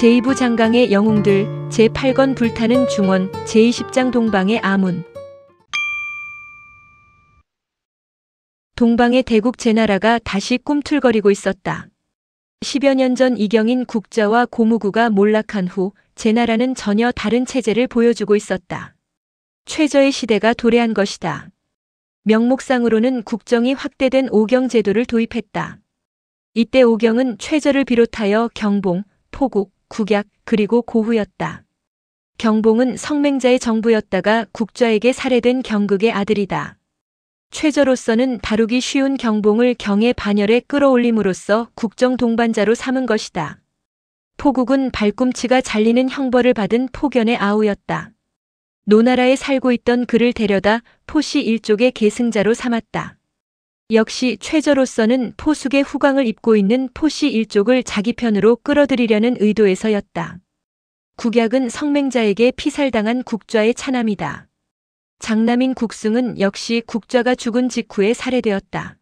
제2부 장강의 영웅들, 제8권 불타는 중원, 제20장 동방의 아문. 동방의 대국 제나라가 다시 꿈틀거리고 있었다. 10여 년 전 이경인 국자와 고무구가 몰락한 후 제나라는 전혀 다른 체제를 보여주고 있었다. 최저의 시대가 도래한 것이다. 명목상으로는 국정이 확대된 오경 제도를 도입했다. 이때 오경은 최저를 비롯하여 경봉, 포국, 국약, 그리고 고후였다. 경봉은 성맹자의 정부였다가 국좌에게 살해된 경극의 아들이다. 최저로서는 다루기 쉬운 경봉을 경의 반열에 끌어올림으로써 국정 동반자로 삼은 것이다. 포국은 발꿈치가 잘리는 형벌을 받은 포견의 아우였다. 노나라에 살고 있던 그를 데려다 포씨 일족의 계승자로 삼았다. 역시 최저로서는 포숙의 후광을 입고 있는 포씨 일족을 자기 편으로 끌어들이려는 의도에서였다. 국약은 성맹자에게 피살당한 국좌의 차남이다. 장남인 국승은 역시 국좌가 죽은 직후에 살해되었다.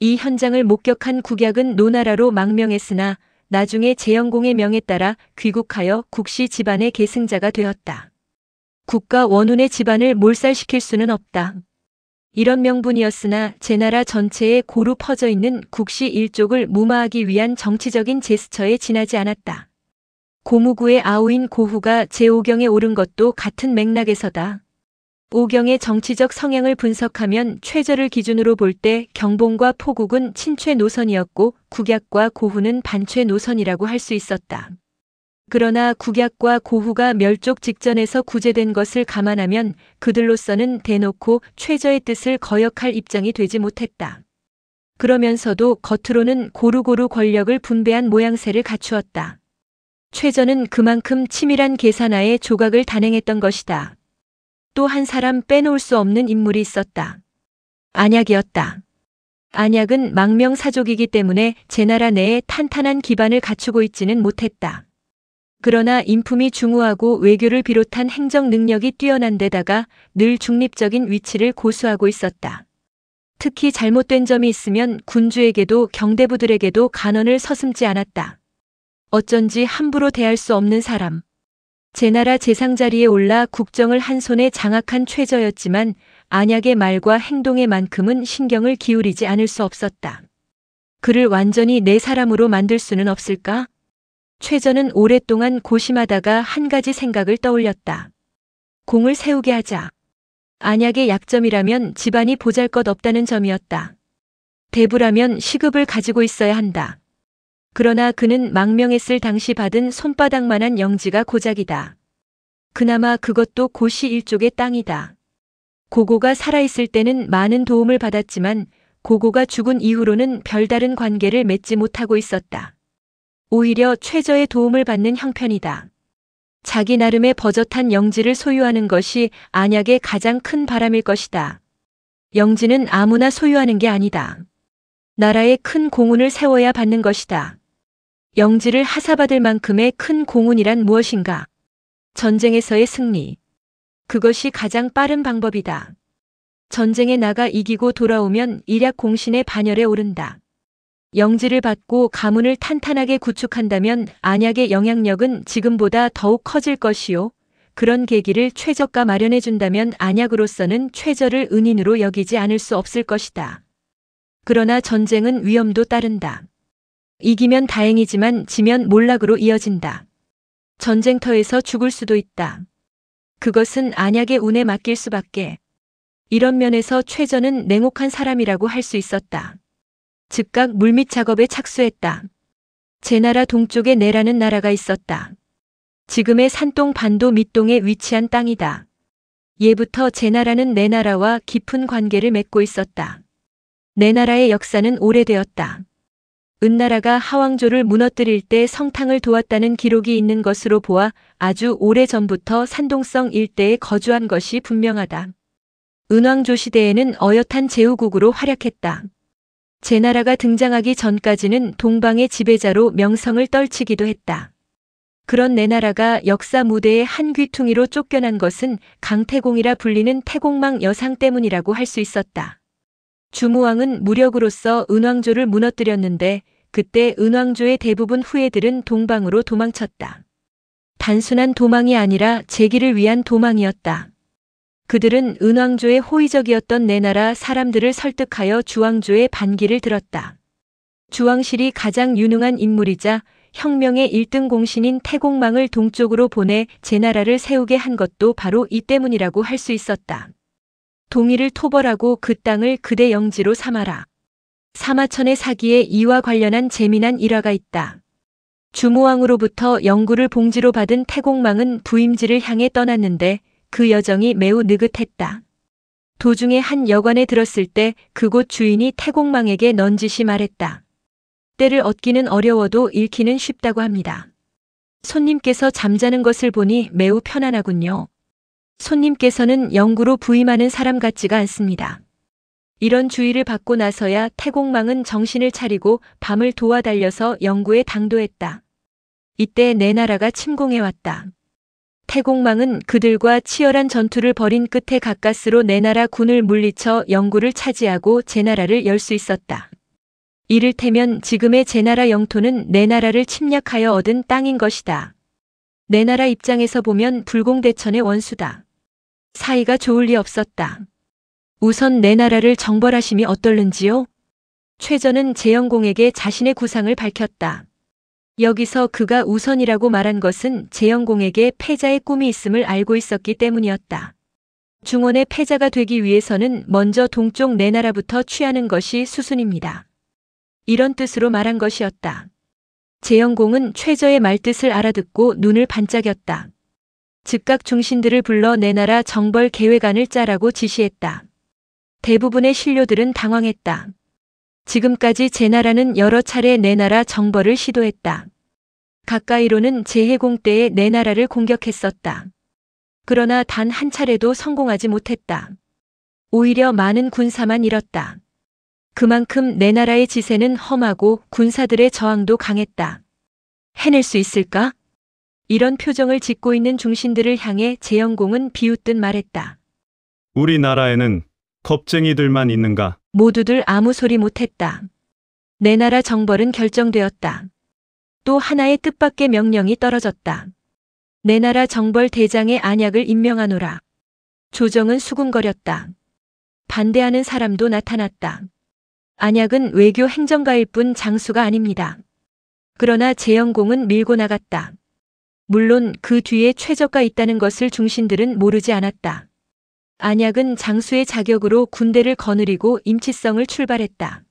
이 현장을 목격한 국약은 노나라로 망명했으나 나중에 재영공의 명에 따라 귀국하여 국씨 집안의 계승자가 되었다. 국가 원훈의 집안을 몰살시킬 수는 없다. 이런 명분이었으나 제나라 전체에 고루 퍼져 있는 국씨 일족을 무마하기 위한 정치적인 제스처에 지나지 않았다. 고무구의 아우인 고후가 제5경에 오른 것도 같은 맥락에서다. 오경의 정치적 성향을 분석하면 최저를 기준으로 볼 때 경봉과 포국은 친최 노선이었고 국약과 고후는 반최 노선이라고 할 수 있었다. 그러나 국약과 고후가 멸족 직전에서 구제된 것을 감안하면 그들로서는 대놓고 최저의 뜻을 거역할 입장이 되지 못했다. 그러면서도 겉으로는 고루고루 권력을 분배한 모양새를 갖추었다. 최저는 그만큼 치밀한 계산하에 조각을 단행했던 것이다. 또 한 사람 빼놓을 수 없는 인물이 있었다. 안약이었다. 안약은 망명사족이기 때문에 제나라 내에 탄탄한 기반을 갖추고 있지는 못했다. 그러나 인품이 중후하고 외교를 비롯한 행정 능력이 뛰어난 데다가 늘 중립적인 위치를 고수하고 있었다. 특히 잘못된 점이 있으면 군주에게도 경대부들에게도 간언을 서슴지 않았다. 어쩐지 함부로 대할 수 없는 사람. 제나라 제상자리에 올라 국정을 한 손에 장악한 최저였지만 안약의 말과 행동의 만큼은 신경을 기울이지 않을 수 없었다. 그를 완전히 내 사람으로 만들 수는 없을까? 최저는 오랫동안 고심하다가 한 가지 생각을 떠올렸다. 공을 세우게 하자. 안약의 약점이라면 집안이 보잘것없다는 점이었다. 대부라면 시급을 가지고 있어야 한다. 그러나 그는 망명했을 당시 받은 손바닥만한 영지가 고작이다. 그나마 그것도 고씨 일족의 땅이다. 고고가 살아있을 때는 많은 도움을 받았지만 고고가 죽은 이후로는 별다른 관계를 맺지 못하고 있었다. 오히려 최저의 도움을 받는 형편이다. 자기 나름의 버젓한 영지를 소유하는 것이 안약의 가장 큰 바람일 것이다. 영지는 아무나 소유하는 게 아니다. 나라에 큰 공훈을 세워야 받는 것이다. 영지를 하사받을 만큼의 큰 공훈이란 무엇인가? 전쟁에서의 승리. 그것이 가장 빠른 방법이다. 전쟁에 나가 이기고 돌아오면 일약 공신의 반열에 오른다. 영지를 받고 가문을 탄탄하게 구축한다면 안약의 영향력은 지금보다 더욱 커질 것이요. 그런 계기를 최저가 마련해준다면 안약으로서는 최저를 은인으로 여기지 않을 수 없을 것이다. 그러나 전쟁은 위험도 따른다. 이기면 다행이지만 지면 몰락으로 이어진다. 전쟁터에서 죽을 수도 있다. 그것은 안약의 운에 맡길 수밖에. 이런 면에서 최저는 냉혹한 사람이라고 할 수 있었다. 즉각 물밑 작업에 착수했다. 제나라 동쪽에 내라는 나라가 있었다. 지금의 산동 반도 밑동에 위치한 땅이다. 예부터 제나라는 내나라와 깊은 관계를 맺고 있었다. 내나라의 역사는 오래되었다. 은나라가 하왕조를 무너뜨릴 때 성탕을 도왔다는 기록이 있는 것으로 보아 아주 오래전부터 산동성 일대에 거주한 것이 분명하다. 은왕조 시대에는 어엿한 제후국으로 활약했다. 제나라가 등장하기 전까지는 동방의 지배자로 명성을 떨치기도 했다. 그런 내나라가 역사 무대의 한 귀퉁이로 쫓겨난 것은 강태공이라 불리는 태공망 여상 때문이라고 할 수 있었다. 주무왕은 무력으로서 은왕조를 무너뜨렸는데 그때 은왕조의 대부분 후예들은 동방으로 도망쳤다. 단순한 도망이 아니라 재기를 위한 도망이었다. 그들은 은왕조의 호의적이었던 내나라 사람들을 설득하여 주왕조의 반기를 들었다. 주왕실이 가장 유능한 인물이자 혁명의 1등 공신인 태공망을 동쪽으로 보내 제나라를 세우게 한 것도 바로 이 때문이라고 할 수 있었다. 동의를 토벌하고 그 땅을 그대 영지로 삼아라. 사마천의 사기에 이와 관련한 재미난 일화가 있다. 주모왕으로부터 영구를 봉지로 받은 태공망은 부임지를 향해 떠났는데 그 여정이 매우 느긋했다. 도중에 한 여관에 들었을 때 그곳 주인이 태공망에게 넌지시 말했다. 때를 얻기는 어려워도 잃기는 쉽다고 합니다. 손님께서 잠자는 것을 보니 매우 편안하군요. 손님께서는 영구로 부임하는 사람 같지가 않습니다. 이런 주의를 받고 나서야 태공망은 정신을 차리고 밤을 도와 달려서 영구에 당도했다. 이때 내나라가 침공해왔다. 태공망은 그들과 치열한 전투를 벌인 끝에 가까스로 내나라 군을 물리쳐 영구를 차지하고 제나라를 열 수 있었다. 이를테면 지금의 제나라 영토는 내나라를 침략하여 얻은 땅인 것이다. 내나라 입장에서 보면 불공대천의 원수다. 사이가 좋을 리 없었다. 우선 내나라를 정벌하심이 어떨는지요? 최저는 제영공에게 자신의 구상을 밝혔다. 여기서 그가 우선이라고 말한 것은 제영공에게 패자의 꿈이 있음을 알고 있었기 때문이었다. 중원의 패자가 되기 위해서는 먼저 동쪽 내나라부터 취하는 것이 수순입니다. 이런 뜻으로 말한 것이었다. 제영공은 최저의 말뜻을 알아듣고 눈을 반짝였다. 즉각 중신들을 불러 내나라 정벌 계획안을 짜라고 지시했다. 대부분의 신료들은 당황했다. 지금까지 제나라는 여러 차례 내나라 정벌을 시도했다. 가까이로는 제해공 때에 내나라를 공격했었다. 그러나 단 한 차례도 성공하지 못했다. 오히려 많은 군사만 잃었다. 그만큼 내나라의 지세는 험하고 군사들의 저항도 강했다. 해낼 수 있을까? 이런 표정을 짓고 있는 중신들을 향해 제영공은 비웃듯 말했다. 우리나라에는 겁쟁이들만 있는가? 모두들 아무 소리 못했다. 내나라 정벌은 결정되었다. 또 하나의 뜻밖의 명령이 떨어졌다. 내나라 정벌 대장의 안약을 임명하노라. 조정은 수군거렸다. 반대하는 사람도 나타났다. 안약은 외교 행정가일 뿐 장수가 아닙니다. 그러나 제영공은 밀고 나갔다. 물론 그 뒤에 최저가 있다는 것을 중신들은 모르지 않았다. 안약은 장수의 자격으로 군대를 거느리고 임치성을 출발했다.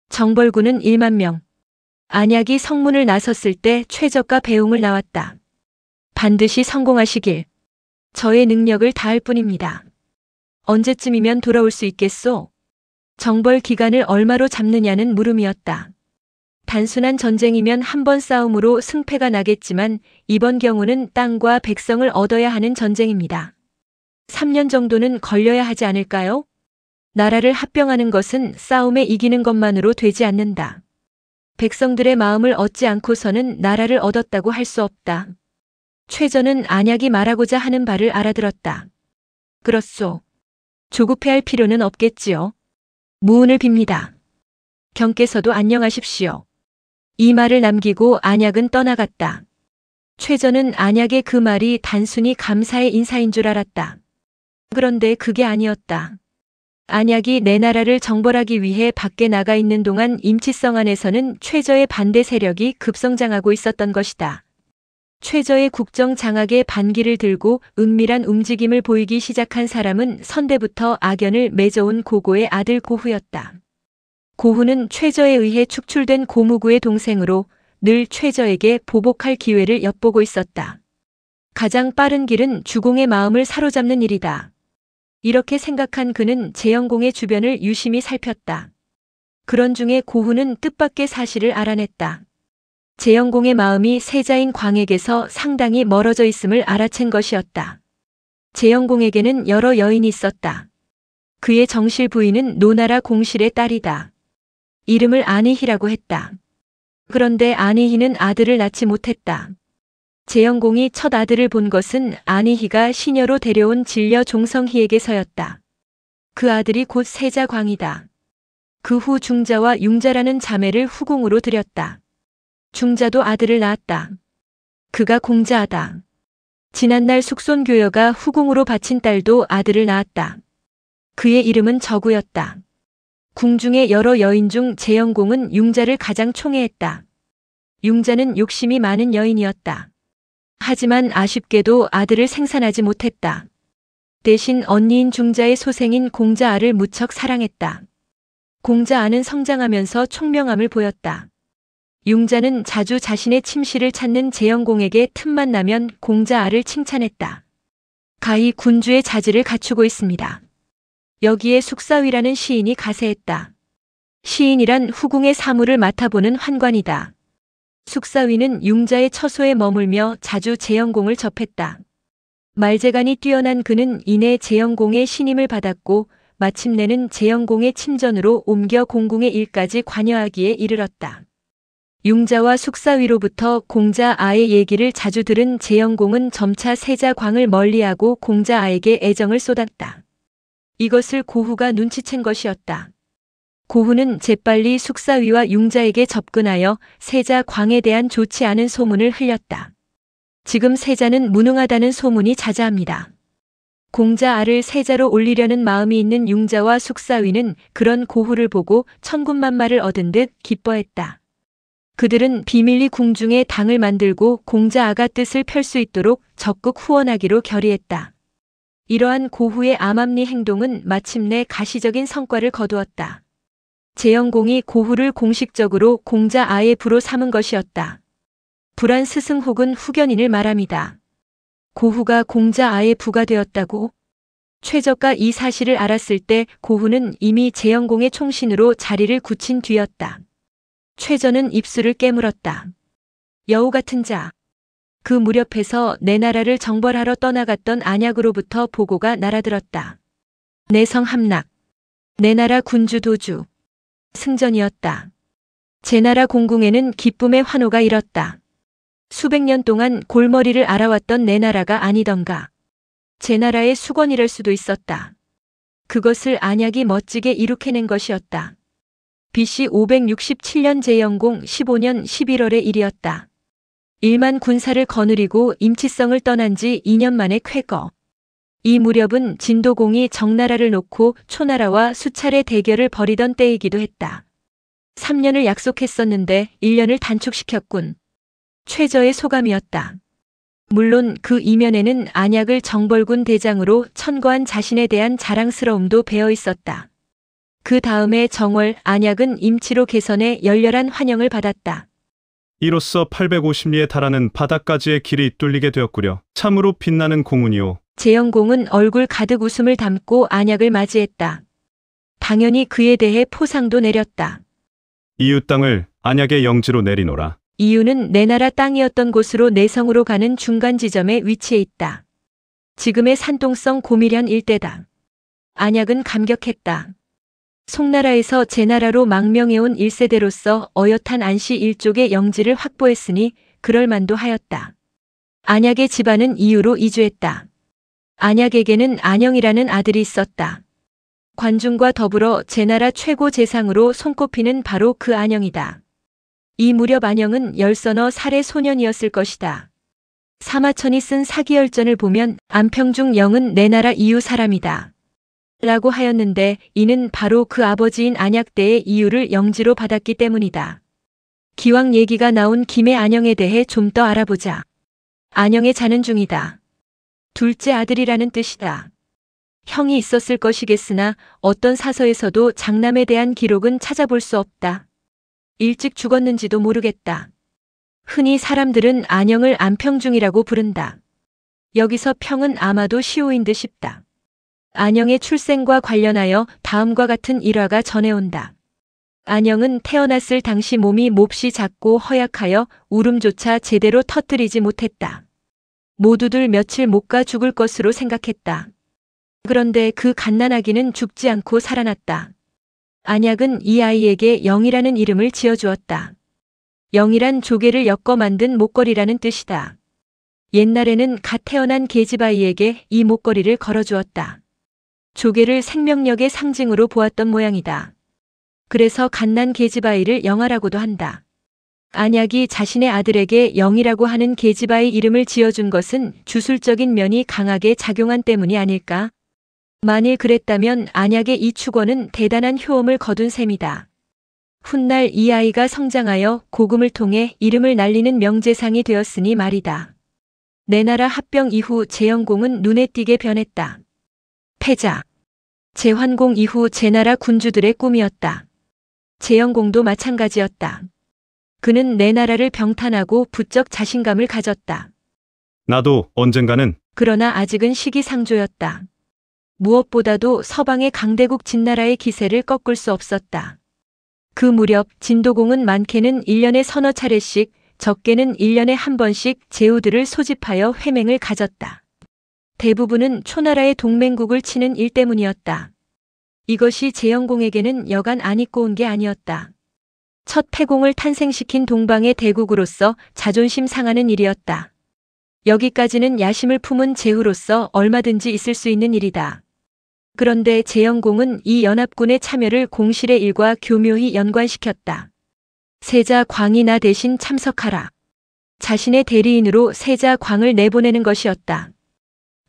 정벌군은 1만 명. 안약이 성문을 나섰을 때 최저가 배웅을 나왔다. 반드시 성공하시길. 저의 능력을 다할 뿐입니다. 언제쯤이면 돌아올 수 있겠소? 정벌 기간을 얼마로 잡느냐는 물음이었다. 단순한 전쟁이면 한 번 싸움으로 승패가 나겠지만 이번 경우는 땅과 백성을 얻어야 하는 전쟁입니다. 3년 정도는 걸려야 하지 않을까요? 나라를 합병하는 것은 싸움에 이기는 것만으로 되지 않는다. 백성들의 마음을 얻지 않고서는 나라를 얻었다고 할 수 없다. 최저는 안약이 말하고자 하는 바를 알아들었다. 그렇소. 조급해할 필요는 없겠지요. 무운을 빕니다. 경께서도 안녕하십시오. 이 말을 남기고 안약은 떠나갔다. 최저는 안약의 그 말이 단순히 감사의 인사인 줄 알았다. 그런데 그게 아니었다. 안약이 내 나라를 정벌하기 위해 밖에 나가 있는 동안 임치성 안에서는 최저의 반대 세력이 급성장하고 있었던 것이다. 최저의 국정 장악에 반기를 들고 은밀한 움직임을 보이기 시작한 사람은 선대부터 악연을 맺어온 고고의 아들 고후였다. 고후는 최저에 의해 축출된 고무구의 동생으로 늘 최저에게 보복할 기회를 엿보고 있었다. 가장 빠른 길은 주공의 마음을 사로잡는 일이다. 이렇게 생각한 그는 제영공의 주변을 유심히 살폈다. 그런 중에 고후는 뜻밖의 사실을 알아냈다. 제영공의 마음이 세자인 광에게서 상당히 멀어져 있음을 알아챈 것이었다. 제영공에게는 여러 여인이 있었다. 그의 정실 부인은 노나라 공실의 딸이다. 이름을 안희희라고 했다. 그런데 안희희는 아들을 낳지 못했다. 제영공이 첫 아들을 본 것은 안희희가 시녀로 데려온 진려 종성희에게서였다. 그 아들이 곧 세자 광이다. 그 후 중자와 융자라는 자매를 후궁으로 들였다. 중자도 아들을 낳았다. 그가 공자하다. 지난날 숙손교여가 후궁으로 바친 딸도 아들을 낳았다. 그의 이름은 저구였다. 궁중의 여러 여인 중 재영공은 융자를 가장 총애했다. 융자는 욕심이 많은 여인이었다. 하지만 아쉽게도 아들을 생산하지 못했다. 대신 언니인 중자의 소생인 공자아를 무척 사랑했다. 공자아는 성장하면서 총명함을 보였다. 융자는 자주 자신의 침실을 찾는 재영공에게 틈만 나면 공자아를 칭찬했다. 가히 군주의 자질을 갖추고 있습니다. 여기에 숙사위라는 시인이 가세했다. 시인이란 후궁의 사무를 맡아보는 환관이다. 숙사위는 융자의 처소에 머물며 자주 재영공을 접했다. 말재간이 뛰어난 그는 이내 재영공의 신임을 받았고 마침내는 재영공의 친전으로 옮겨 공궁의 일까지 관여하기에 이르렀다. 융자와 숙사위로부터 공자아의 얘기를 자주 들은 재영공은 점차 세자광을 멀리하고 공자아에게 애정을 쏟았다. 이것을 고후가 눈치챈 것이었다. 고후는 재빨리 숙사위와 융자에게 접근하여 세자광에 대한 좋지 않은 소문을 흘렸다. 지금 세자는 무능하다는 소문이 자자합니다. 공자아를 세자로 올리려는 마음이 있는 융자와 숙사위는 그런 고후를 보고 천군만마를 얻은 듯 기뻐했다. 그들은 비밀리 궁중에 당을 만들고 공자아가 뜻을 펼 수 있도록 적극 후원하기로 결의했다. 이러한 고후의 암암리 행동은 마침내 가시적인 성과를 거두었다. 재영공이 고후를 공식적으로 공자아의 부로 삼은 것이었다. 불안 스승 혹은 후견인을 말합니다. 고후가 공자아의 부가 되었다고? 최저가 이 사실을 알았을 때 고후는 이미 재영공의 총신으로 자리를 굳힌 뒤였다. 최저는 입술을 깨물었다. 여우 같은 자. 그 무렵에서 내 나라를 정벌하러 떠나갔던 안약으로부터 보고가 날아들었다. 내성 함락. 내 나라 군주 도주. 승전이었다. 제 나라 공궁에는 기쁨의 환호가 일었다. 수백 년 동안 골머리를 앓아왔던 내 나라가 아니던가. 제 나라의 수건이랄 수도 있었다. 그것을 안약이 멋지게 이룩해낸 것이었다. BC 567년 재영공 15년 11월의 일이었다. 1만 군사를 거느리고 임치성을 떠난 지 2년 만에 쾌거. 이 무렵은 진도공이 정나라를 놓고 초나라와 수차례 대결을 벌이던 때이기도 했다. 3년을 약속했었는데 1년을 단축시켰군. 최저의 소감이었다. 물론 그 이면에는 안약을 정벌군 대장으로 천거한 자신에 대한 자랑스러움도 배어 있었다. 그 다음에 정월 안약은 임치로 개선해 열렬한 환영을 받았다. 이로써 850리에 달하는 바다까지의 길이 뚫리게 되었구려. 참으로 빛나는 공운이오. 재영공은 얼굴 가득 웃음을 담고 안약을 맞이했다. 당연히 그에 대해 포상도 내렸다. 이웃 땅을 안약의 영지로 내리노라. 이유는 내 나라 땅이었던 곳으로 내성으로 가는 중간 지점에 위치해 있다. 지금의 산동성 고미련 일대다. 안약은 감격했다. 송나라에서 제나라로 망명해온 1세대로서 어엿한 안씨 일족의 영지를 확보했으니 그럴만도 하였다. 안약의 집안은 이유로 이주했다. 안약에게는 안영이라는 아들이 있었다. 관중과 더불어 제나라 최고 재상으로 손꼽히는 바로 그 안영이다. 이 무렵 안영은 열서너 살의 소년이었을 것이다. 사마천이 쓴 사기열전을 보면 안평중 영은 내 나라 이유 사람이다. 라고 하였는데 이는 바로 그 아버지인 안약 때의 이유를 영지로 받았기 때문이다. 기왕 얘기가 나온 김에 안영에 대해 좀 더 알아보자. 안영의 자는 중이다. 둘째 아들이라는 뜻이다. 형이 있었을 것이겠으나 어떤 사서에서도 장남에 대한 기록은 찾아볼 수 없다. 일찍 죽었는지도 모르겠다. 흔히 사람들은 안영을 안평중이라고 부른다. 여기서 평은 아마도 시호인 듯 싶다. 안영의 출생과 관련하여 다음과 같은 일화가 전해온다. 안영은 태어났을 당시 몸이 몹시 작고 허약하여 울음조차 제대로 터뜨리지 못했다. 모두들 며칠 못 가 죽을 것으로 생각했다. 그런데 그 갓난아기는 죽지 않고 살아났다. 안약은 이 아이에게 영이라는 이름을 지어주었다. 영이란 조개를 엮어 만든 목걸이라는 뜻이다. 옛날에는 갓 태어난 계집아이에게 이 목걸이를 걸어주었다. 조개를 생명력의 상징으로 보았던 모양이다. 그래서 갓난 계집아이를 영아라고도 한다. 안약이 자신의 아들에게 영이라고 하는 계집아이 이름을 지어준 것은 주술적인 면이 강하게 작용한 때문이 아닐까? 만일 그랬다면 안약의 이 축원은 대단한 효험을 거둔 셈이다. 훗날 이 아이가 성장하여 고금을 통해 이름을 날리는 명재상이 되었으니 말이다. 내 나라 합병 이후 재영공은 눈에 띄게 변했다. 패자. 재환공 이후 제나라 군주들의 꿈이었다. 재영공도 마찬가지였다. 그는 내 나라를 병탄하고 부쩍 자신감을 가졌다. 나도 언젠가는 그러나 아직은 시기상조였다. 무엇보다도 서방의 강대국 진나라의 기세를 꺾을 수 없었다. 그 무렵 진도공은 많게는 1년에 서너 차례씩, 적게는 1년에 한 번씩 제후들을 소집하여 회맹을 가졌다. 대부분은 초나라의 동맹국을 치는 일 때문이었다. 이것이 재영공에게는 여간 안 잊고 온 게 아니었다. 첫 패공을 탄생시킨 동방의 대국으로서 자존심 상하는 일이었다. 여기까지는 야심을 품은 제후로서 얼마든지 있을 수 있는 일이다. 그런데 재영공은 이 연합군의 참여를 공실의 일과 교묘히 연관시켰다. 세자 광이 나 대신 참석하라. 자신의 대리인으로 세자 광을 내보내는 것이었다.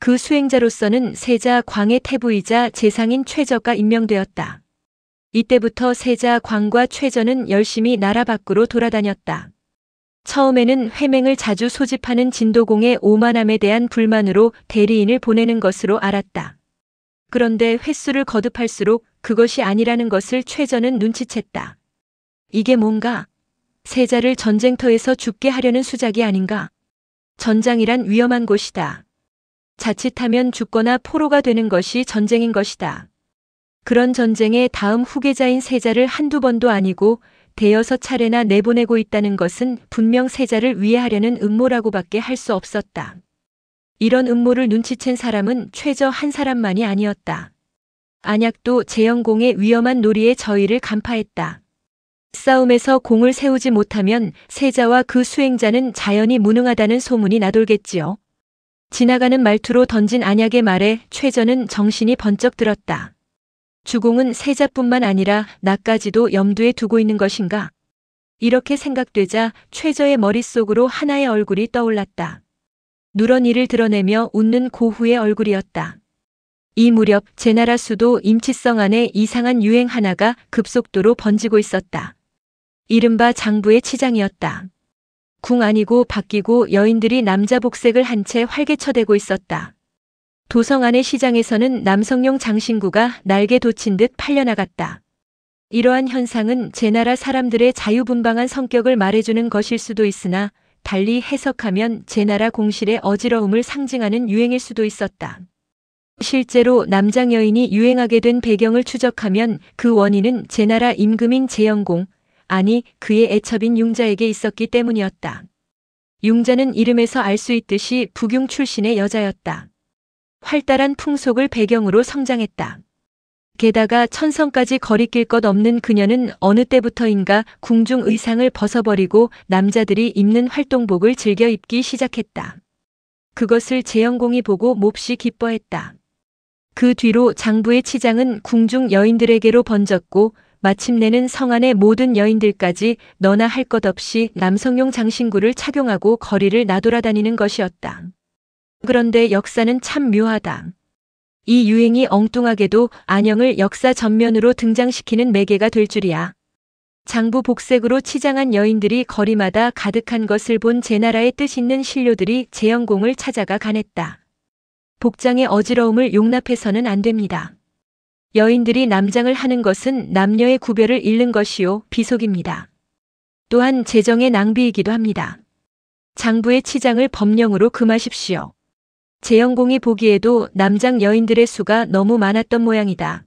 그 수행자로서는 세자 광의 태부이자 재상인 최저가 임명되었다. 이때부터 세자 광과 최저는 열심히 나라 밖으로 돌아다녔다. 처음에는 회맹을 자주 소집하는 진도공의 오만함에 대한 불만으로 대리인을 보내는 것으로 알았다. 그런데 횟수를 거듭할수록 그것이 아니라는 것을 최저는 눈치챘다. 이게 뭔가? 세자를 전쟁터에서 죽게 하려는 수작이 아닌가? 전장이란 위험한 곳이다. 자칫하면 죽거나 포로가 되는 것이 전쟁인 것이다. 그런 전쟁의 다음 후계자인 세자를 한두 번도 아니고 대여섯 차례나 내보내고 있다는 것은 분명 세자를 위해하려는 음모라고밖에 할 수 없었다. 이런 음모를 눈치챈 사람은 최저 한 사람만이 아니었다. 안약도 재영공의 위험한 놀이의 저희를 간파했다. 싸움에서 공을 세우지 못하면 세자와 그 수행자는 자연히 무능하다는 소문이 나돌겠지요. 지나가는 말투로 던진 안약의 말에 최저는 정신이 번쩍 들었다. 주공은 세자뿐만 아니라 나까지도 염두에 두고 있는 것인가? 이렇게 생각되자 최저의 머릿속으로 하나의 얼굴이 떠올랐다. 누런 이를 드러내며 웃는 고후의 얼굴이었다. 이 무렵 제나라 수도 임치성 안에 이상한 유행 하나가 급속도로 번지고 있었다. 이른바 장부의 치장이었다. 궁 아니고 바뀌고 여인들이 남자 복색을 한 채 활개쳐대고 있었다. 도성 안의 시장에서는 남성용 장신구가 날개 돋친 듯 팔려나갔다. 이러한 현상은 제나라 사람들의 자유분방한 성격을 말해주는 것일 수도 있으나 달리 해석하면 제나라 공실의 어지러움을 상징하는 유행일 수도 있었다. 실제로 남장 여인이 유행하게 된 배경을 추적하면 그 원인은 제나라 임금인 재영공, 아니 그의 애첩인 융자에게 있었기 때문이었다. 융자는 이름에서 알 수 있듯이 북융 출신의 여자였다. 활달한 풍속을 배경으로 성장했다. 게다가 천성까지 거리낄 것 없는 그녀는 어느 때부터인가 궁중 의상을 벗어버리고 남자들이 입는 활동복을 즐겨 입기 시작했다. 그것을 재영공이 보고 몹시 기뻐했다. 그 뒤로 장부의 치장은 궁중 여인들에게로 번졌고 마침내는 성 안의 모든 여인들까지 너나 할 것 없이 남성용 장신구를 착용하고 거리를 나돌아다니는 것이었다. 그런데 역사는 참 묘하다. 이 유행이 엉뚱하게도 안영을 역사 전면으로 등장시키는 매개가 될 줄이야. 장부 복색으로 치장한 여인들이 거리마다 가득한 것을 본 제나라의 뜻있는 신료들이 재영공을 찾아가 간했다. 복장의 어지러움을 용납해서는 안 됩니다. 여인들이 남장을 하는 것은 남녀의 구별을 잃는 것이요 비속입니다. 또한 재정의 낭비이기도 합니다. 장부의 치장을 법령으로 금하십시오. 재영공이 보기에도 남장 여인들의 수가 너무 많았던 모양이다.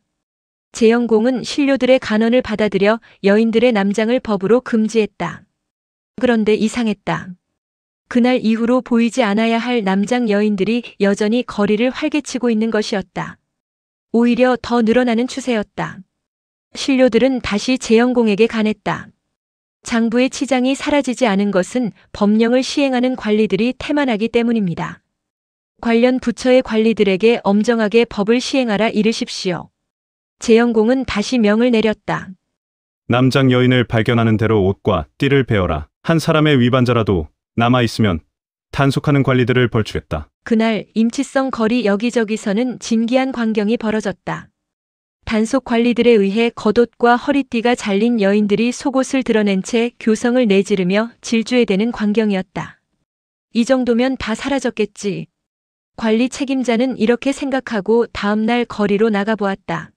재영공은 신료들의 간언을 받아들여 여인들의 남장을 법으로 금지했다. 그런데 이상했다. 그날 이후로 보이지 않아야 할 남장 여인들이 여전히 거리를 활개치고 있는 것이었다. 오히려 더 늘어나는 추세였다. 신료들은 다시 재영공에게 간했다. 장부의 치장이 사라지지 않은 것은 법령을 시행하는 관리들이 태만하기 때문입니다. 관련 부처의 관리들에게 엄정하게 법을 시행하라 이르십시오. 재영공은 다시 명을 내렸다. 남장 여인을 발견하는 대로 옷과 띠를 베어라. 한 사람의 위반자라도 남아있으면 단속하는 관리들을 벌주겠다. 그날 임치성 거리 여기저기서는 진기한 광경이 벌어졌다. 단속 관리들에 의해 겉옷과 허리띠가 잘린 여인들이 속옷을 드러낸 채 교성을 내지르며 질주해대는 광경이었다. 이 정도면 다 사라졌겠지. 관리 책임자는 이렇게 생각하고 다음날 거리로 나가보았다.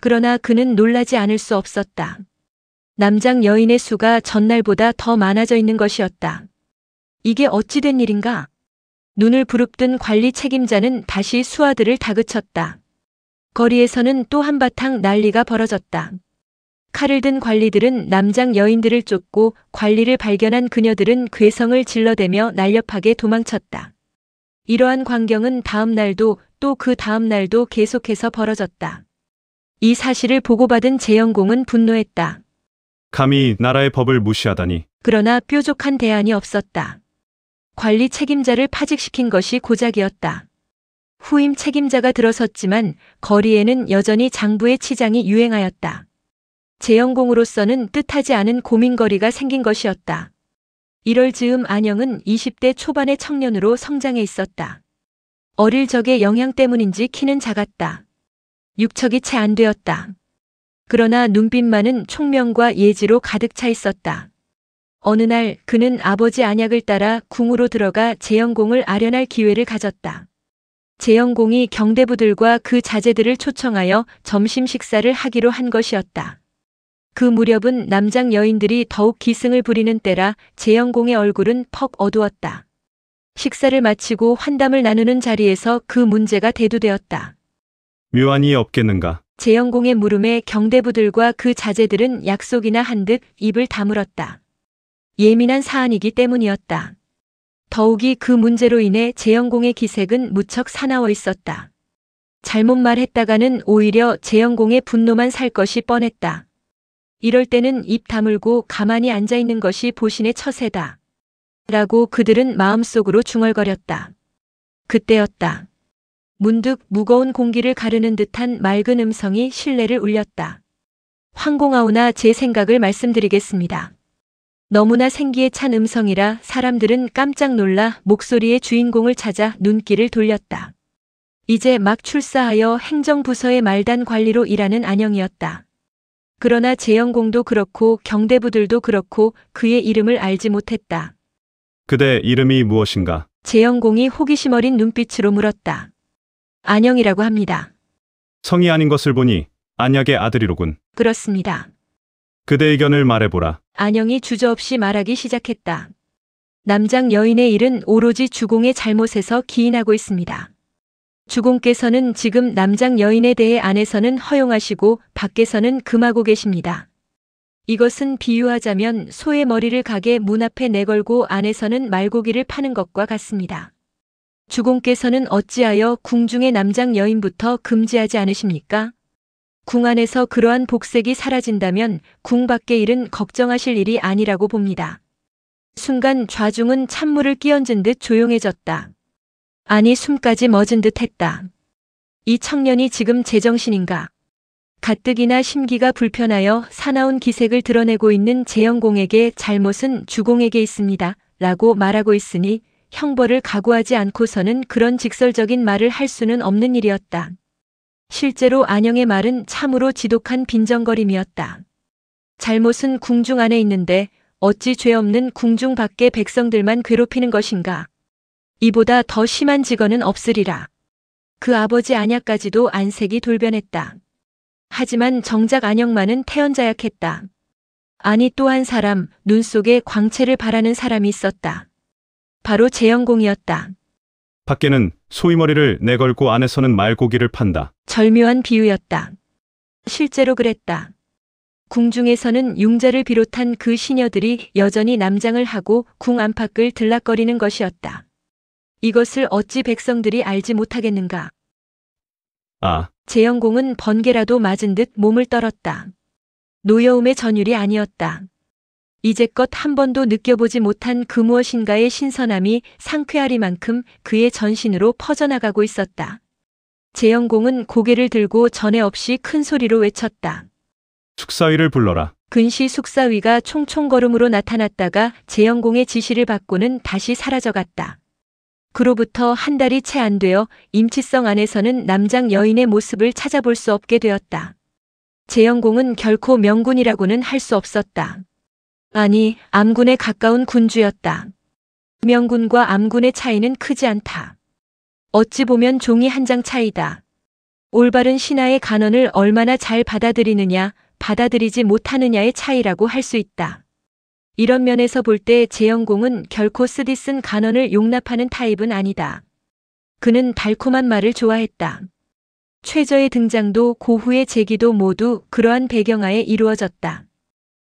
그러나 그는 놀라지 않을 수 없었다. 남장 여인의 수가 전날보다 더 많아져 있는 것이었다. 이게 어찌 된 일인가? 눈을 부릅뜬 관리 책임자는 다시 수하들을 다그쳤다. 거리에서는 또 한바탕 난리가 벌어졌다. 칼을 든 관리들은 남장 여인들을 쫓고 관리를 발견한 그녀들은 괴성을 질러대며 날렵하게 도망쳤다. 이러한 광경은 다음 날도 또 그 다음 날도 계속해서 벌어졌다. 이 사실을 보고받은 재영공은 분노했다. 감히 나라의 법을 무시하다니. 그러나 뾰족한 대안이 없었다. 관리 책임자를 파직시킨 것이 고작이었다. 후임 책임자가 들어섰지만 거리에는 여전히 장부의 치장이 유행하였다. 재영공으로서는 뜻하지 않은 고민거리가 생긴 것이었다. 이럴 즈음 안영은 20대 초반의 청년으로 성장해 있었다. 어릴 적의 영향 때문인지 키는 작았다. 육척이 채 안 되었다. 그러나 눈빛만은 총명과 예지로 가득 차 있었다. 어느 날 그는 아버지 안약을 따라 궁으로 들어가 재영공을 아련할 기회를 가졌다. 재영공이 경대부들과 그 자제들을 초청하여 점심 식사를 하기로 한 것이었다. 그 무렵은 남장 여인들이 더욱 기승을 부리는 때라 재영공의 얼굴은 퍽 어두웠다. 식사를 마치고 환담을 나누는 자리에서 그 문제가 대두되었다. 묘안이 없겠는가? 재영공의 물음에 경대부들과 그 자제들은 약속이나 한 듯 입을 다물었다. 예민한 사안이기 때문이었다. 더욱이 그 문제로 인해 재영공의 기색은 무척 사나워 있었다. 잘못 말했다가는 오히려 재영공의 분노만 살 것이 뻔했다. 이럴 때는 입 다물고 가만히 앉아 있는 것이 보신의 처세다. 라고 그들은 마음속으로 중얼거렸다. 그때였다. 문득 무거운 공기를 가르는 듯한 맑은 음성이 실내를 울렸다. 황공하오나 제 생각을 말씀드리겠습니다. 너무나 생기에 찬 음성이라 사람들은 깜짝 놀라 목소리의 주인공을 찾아 눈길을 돌렸다. 이제 막 출사하여 행정부서의 말단 관리로 일하는 안영이었다. 그러나 재영공도 그렇고 경대부들도 그렇고 그의 이름을 알지 못했다. 그대 이름이 무엇인가? 재영공이 호기심 어린 눈빛으로 물었다. 안영이라고 합니다. 성이 아닌 것을 보니 안약의 아들이로군. 그렇습니다. 그대 의견을 말해보라. 안영이 주저없이 말하기 시작했다. 남장 여인의 일은 오로지 주공의 잘못에서 기인하고 있습니다. 주공께서는 지금 남장 여인에 대해 안에서는 허용하시고 밖에서는 금하고 계십니다. 이것은 비유하자면 소의 머리를 가게 문 앞에 내걸고 안에서는 말고기를 파는 것과 같습니다. 주공께서는 어찌하여 궁중의 남장 여인부터 금지하지 않으십니까? 궁 안에서 그러한 복색이 사라진다면 궁 밖의 일은 걱정하실 일이 아니라고 봅니다. 순간 좌중은 찬물을 끼얹은 듯 조용해졌다. 아니 숨까지 멎은 듯 했다. 이 청년이 지금 제정신인가? 가뜩이나 심기가 불편하여 사나운 기색을 드러내고 있는 재영공에게 잘못은 주공에게 있습니다. 라고 말하고 있으니 형벌을 각오하지 않고서는 그런 직설적인 말을 할 수는 없는 일이었다. 실제로 안영의 말은 참으로 지독한 빈정거림이었다. 잘못은 궁중 안에 있는데 어찌 죄 없는 궁중 밖의 백성들만 괴롭히는 것인가? 이보다 더 심한 직언은 없으리라. 그 아버지 안약까지도 안색이 돌변했다. 하지만 정작 안영만은 태연자약했다. 아니 또 한 사람, 눈 속에 광채를 바라는 사람이 있었다. 바로 재영공이었다. 밖에는 소의 머리를 내걸고 안에서는 말고기를 판다. 절묘한 비유였다. 실제로 그랬다. 궁중에서는 융자를 비롯한 그 시녀들이 여전히 남장을 하고 궁 안팎을 들락거리는 것이었다. 이것을 어찌 백성들이 알지 못하겠는가? 아, 재영공은 번개라도 맞은 듯 몸을 떨었다. 노여움의 전율이 아니었다. 이제껏 한 번도 느껴보지 못한 그 무엇인가의 신선함이 상쾌하리만큼 그의 전신으로 퍼져나가고 있었다. 재영공은 고개를 들고 전에 없이 큰 소리로 외쳤다. 축사위를 불러라. 근시 숙사위가 총총걸음으로 나타났다가 재영공의 지시를 받고는 다시 사라져갔다. 그로부터 한 달이 채 안 되어 임치성 안에서는 남장 여인의 모습을 찾아볼 수 없게 되었다. 재영공은 결코 명군이라고는 할 수 없었다. 아니, 암군에 가까운 군주였다. 명군과 암군의 차이는 크지 않다. 어찌 보면 종이 한 장 차이다. 올바른 신하의 간언을 얼마나 잘 받아들이느냐, 받아들이지 못하느냐의 차이라고 할 수 있다. 이런 면에서 볼 때 재영공은 결코 쓰디쓴 간언을 용납하는 타입은 아니다. 그는 달콤한 말을 좋아했다. 최저의 등장도 고후의 제기도 모두 그러한 배경하에 이루어졌다.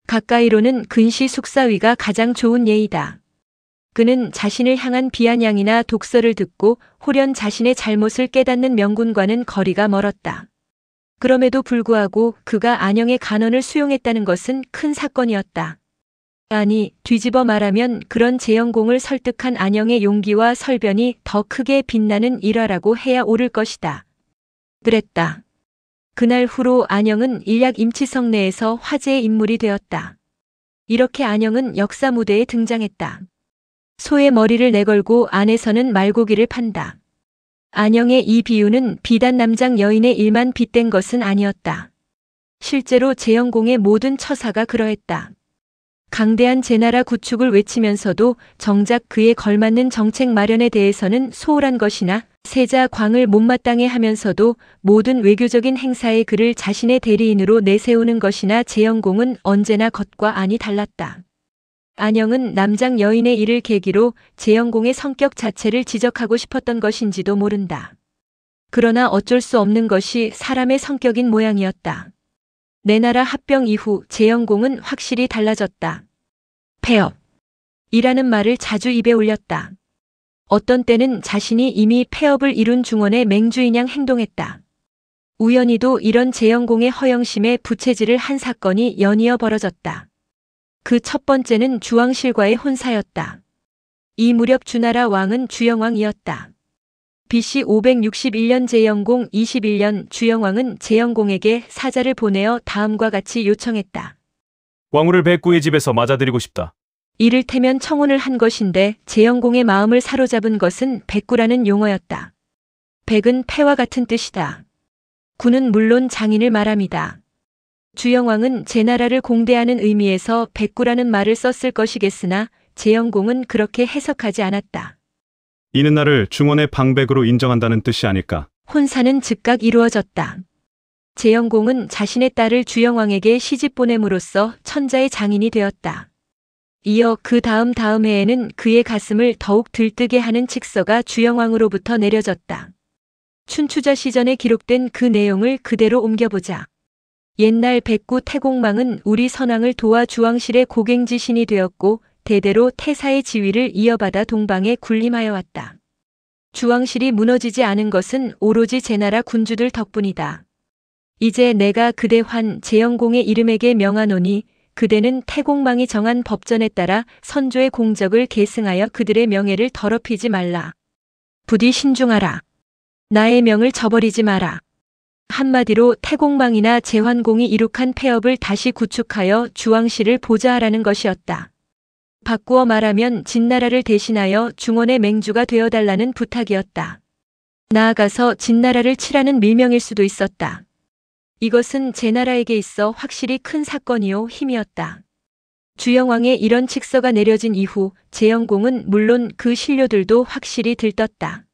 가까이로는 근시 숙사위가 가장 좋은 예이다. 그는 자신을 향한 비아냥이나 독설을 듣고 홀연 자신의 잘못을 깨닫는 명군과는 거리가 멀었다. 그럼에도 불구하고 그가 안영의 간언을 수용했다는 것은 큰 사건이었다. 아니, 뒤집어 말하면 그런 재영공을 설득한 안영의 용기와 설변이 더 크게 빛나는 일화라고 해야 옳을 것이다. 그랬다. 그날 후로 안영은 일약 임치성 내에서 화제의 인물이 되었다. 이렇게 안영은 역사 무대에 등장했다. 소의 머리를 내걸고 안에서는 말고기를 판다. 안영의 이 비유는 비단 남장 여인의 일만 빗댄 것은 아니었다. 실제로 재영공의 모든 처사가 그러했다. 강대한 제나라 구축을 외치면서도 정작 그에 걸맞는 정책 마련에 대해서는 소홀한 것이나 세자 광을 못마땅해 하면서도 모든 외교적인 행사에 그를 자신의 대리인으로 내세우는 것이나 재영공은 언제나 겉과 안이 달랐다. 안영은 남장 여인의 일을 계기로 재영공의 성격 자체를 지적하고 싶었던 것인지도 모른다. 그러나 어쩔 수 없는 것이 사람의 성격인 모양이었다. 내 나라 합병 이후 재영공은 확실히 달라졌다. 폐업이라는 말을 자주 입에 올렸다. 어떤 때는 자신이 이미 폐업을 이룬 중원의 맹주인양 행동했다. 우연히도 이런 재영공의 허영심에 부채질을 한 사건이 연이어 벌어졌다. 그 첫 번째는 주왕실과의 혼사였다. 이 무렵 주나라 왕은 주영왕이었다. BC 561년 재영공 21년 주영왕은 재영공에게 사자를 보내어 다음과 같이 요청했다. 왕후를 백구의 집에서 맞아들이고 싶다. 이를테면 청혼을 한 것인데 재영공의 마음을 사로잡은 것은 백구라는 용어였다. 백은 패와 같은 뜻이다. 구는 물론 장인을 말함이다. 주영왕은 제나라를 공대하는 의미에서 백구라는 말을 썼을 것이겠으나 재영공은 그렇게 해석하지 않았다. 이는 나를 중원의 방백으로 인정한다는 뜻이 아닐까. 혼사는 즉각 이루어졌다. 재영공은 자신의 딸을 주영왕에게 시집 보냄으로써 천자의 장인이 되었다. 이어 그 다음 해에는 그의 가슴을 더욱 들뜨게 하는 칙서가 주영왕으로부터 내려졌다. 춘추자 시전에 기록된 그 내용을 그대로 옮겨보자. 옛날 백구 태공망은 우리 선왕을 도와 주왕실의 고갱지신이 되었고 대대로 태사의 지위를 이어받아 동방에 군림하여 왔다. 주왕실이 무너지지 않은 것은 오로지 제나라 군주들 덕분이다. 이제 내가 그대 환 재영공의 이름에게 명하노니 그대는 태공망이 정한 법전에 따라 선조의 공적을 계승하여 그들의 명예를 더럽히지 말라. 부디 신중하라. 나의 명을 저버리지 마라. 한마디로 태공망이나 제환공이 이룩한 폐업을 다시 구축하여 주왕실을 보좌하라는 것이었다. 바꾸어 말하면 진나라를 대신하여 중원의 맹주가 되어달라는 부탁이었다. 나아가서 진나라를 치라는 밀명일 수도 있었다. 이것은 제나라에게 있어 확실히 큰 사건이요 힘이었다. 주영왕의 이런 칙서가 내려진 이후 재영공은 물론 그 신료들도 확실히 들떴다.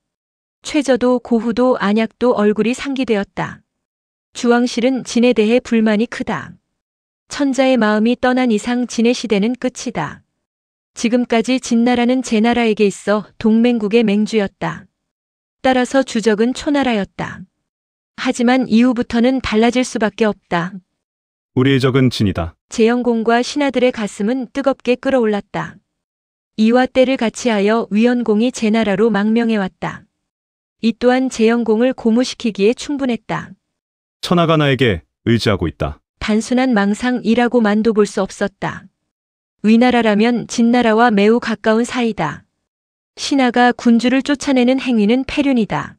최저도 고후도 안약도 얼굴이 상기되었다. 주왕실은 진에 대해 불만이 크다. 천자의 마음이 떠난 이상 진의 시대는 끝이다. 지금까지 진나라는 제나라에게 있어 동맹국의 맹주였다. 따라서 주적은 초나라였다. 하지만 이후부터는 달라질 수밖에 없다. 우리의 적은 진이다. 재영공과 신하들의 가슴은 뜨겁게 끓어올랐다. 이와 때를 같이하여 위원공이 제나라로 망명해왔다. 이 또한 재영공을 고무시키기에 충분했다. 천하가 나에게 의지하고 있다. 단순한 망상이라고만도 볼 수 없었다. 위나라라면 진나라와 매우 가까운 사이다. 신하가 군주를 쫓아내는 행위는 패륜이다.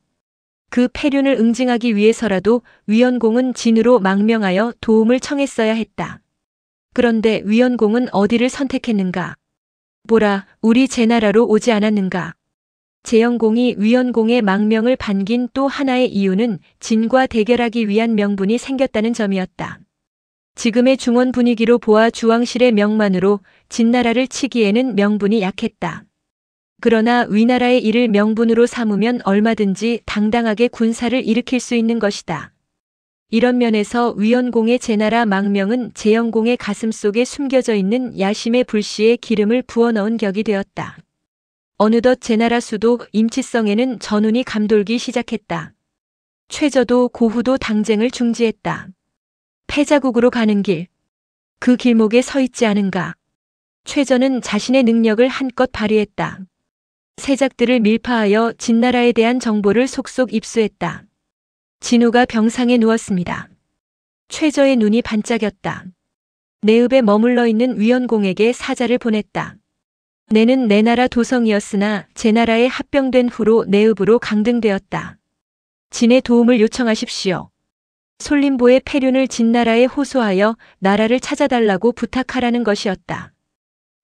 그 패륜을 응징하기 위해서라도 위원공은 진으로 망명하여 도움을 청했어야 했다. 그런데 위원공은 어디를 선택했는가? 보라, 우리 제나라로 오지 않았는가? 제영공이 위원공의 망명을 반긴 또 하나의 이유는 진과 대결하기 위한 명분이 생겼다는 점이었다. 지금의 중원 분위기로 보아 주왕실의 명만으로 진나라를 치기에는 명분이 약했다. 그러나 위나라의 일을 명분으로 삼으면 얼마든지 당당하게 군사를 일으킬 수 있는 것이다. 이런 면에서 위원공의 제나라 망명은 제영공의 가슴속에 숨겨져 있는 야심의 불씨에 기름을 부어넣은 격이 되었다. 어느덧 제나라 수도 임치성에는 전운이 감돌기 시작했다. 최저도 고후도 당쟁을 중지했다. 패자국으로 가는 길. 그 길목에 서 있지 않은가. 최저는 자신의 능력을 한껏 발휘했다. 세작들을 밀파하여 진나라에 대한 정보를 속속 입수했다. 진우가 병상에 누웠습니다. 최저의 눈이 반짝였다. 내읍에 머물러 있는 위원공에게 사자를 보냈다. 내는 내 나라 도성이었으나 제 나라에 합병된 후로 내읍으로 강등되었다. 진의 도움을 요청하십시오. 솔림보의 폐륜을 진나라에 호소하여 나라를 찾아달라고 부탁하라는 것이었다.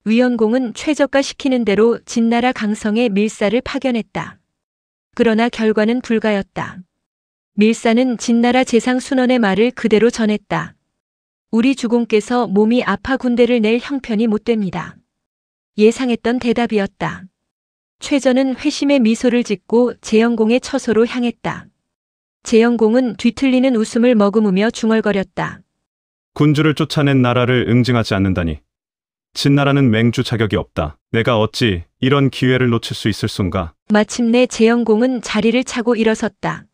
위원공은 최저가 시키는 대로 진나라 강성에 밀사를 파견했다. 그러나 결과는 불가였다. 밀사는 진나라 재상 순원의 말을 그대로 전했다. 우리 주공께서 몸이 아파 군대를 낼 형편이 못 됩니다. 예상했던 대답이었다. 최저는 회심의 미소를 짓고 제영공의 처소로 향했다. 제영공은 뒤틀리는 웃음을 머금으며 중얼거렸다. 군주를 쫓아낸 나라를 응징하지 않는다니. 진나라는 맹주 자격이 없다. 내가 어찌 이런 기회를 놓칠 수 있을 순가. 마침내 제영공은 자리를 차고 일어섰다.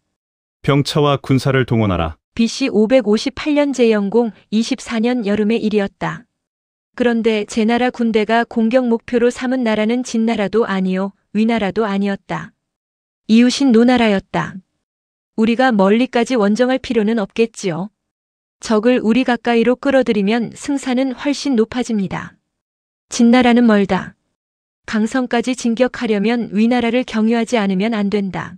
병차와 군사를 동원하라. BC 558년 제영공 24년 여름의 일이었다. 그런데 제나라 군대가 공격 목표로 삼은 나라는 진나라도 아니요, 위나라도 아니었다. 이웃인 노나라였다. 우리가 멀리까지 원정할 필요는 없겠지요. 적을 우리 가까이로 끌어들이면 승산은 훨씬 높아집니다. 진나라는 멀다. 강성까지 진격하려면 위나라를 경유하지 않으면 안 된다.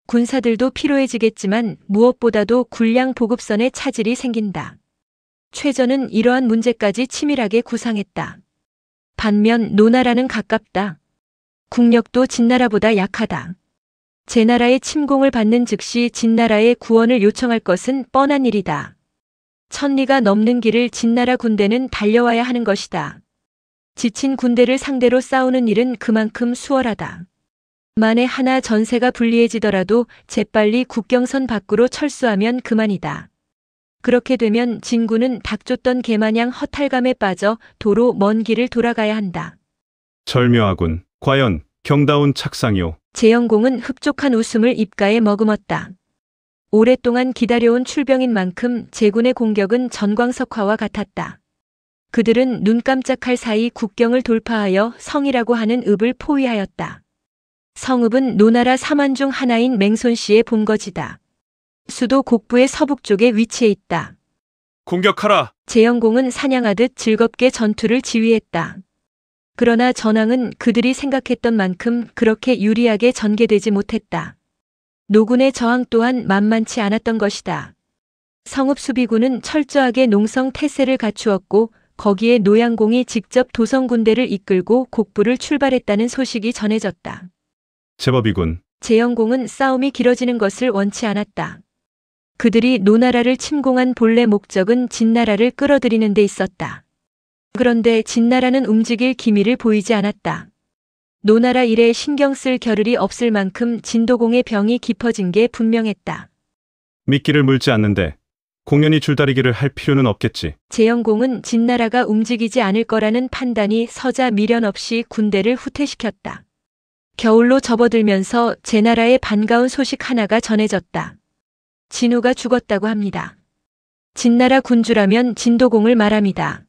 군사들도 피로해지겠지만 무엇보다도 군량 보급선에 차질이 생긴다. 최저는 이러한 문제까지 치밀하게 구상했다. 반면 노나라는 가깝다. 국력도 진나라보다 약하다. 제나라의 침공을 받는 즉시 진나라의 구원을 요청할 것은 뻔한 일이다. 1000리가 넘는 길을 진나라 군대는 달려와야 하는 것이다. 지친 군대를 상대로 싸우는 일은 그만큼 수월하다. 만에 하나 전세가 불리해지더라도 재빨리 국경선 밖으로 철수하면 그만이다. 그렇게 되면 진군은 닭 쫓던 개마냥 허탈감에 빠져 도로 먼 길을 돌아가야 한다. 절묘하군. 과연 경다운 착상이오. 제영공은 흡족한 웃음을 입가에 머금었다. 오랫동안 기다려온 출병인 만큼 제군의 공격은 전광석화와 같았다. 그들은 눈 깜짝할 사이 국경을 돌파하여 성이라고 하는 읍을 포위하였다. 성읍은 노나라 사만 중 하나인 맹손씨의 본거지다. 수도 곡부의 서북쪽에 위치해 있다. 공격하라! 제영공은 사냥하듯 즐겁게 전투를 지휘했다. 그러나 전황은 그들이 생각했던 만큼 그렇게 유리하게 전개되지 못했다. 노군의 저항 또한 만만치 않았던 것이다. 성읍 수비군은 철저하게 농성 태세를 갖추었고 거기에 노양공이 직접 도성군대를 이끌고 곡부를 출발했다는 소식이 전해졌다. 제법이군. 제영공은 싸움이 길어지는 것을 원치 않았다. 그들이 노나라를 침공한 본래 목적은 진나라를 끌어들이는 데 있었다. 그런데 진나라는 움직일 기미를 보이지 않았다. 노나라 일에 신경 쓸 겨를이 없을 만큼 진도공의 병이 깊어진 게 분명했다. 미끼를 물지 않는데 공연히 줄다리기를 할 필요는 없겠지. 제영공은 진나라가 움직이지 않을 거라는 판단이 서자 미련 없이 군대를 후퇴시켰다. 겨울로 접어들면서 제나라의 반가운 소식 하나가 전해졌다. 진우가 죽었다고 합니다. 진나라 군주라면 진도공을 말합니다.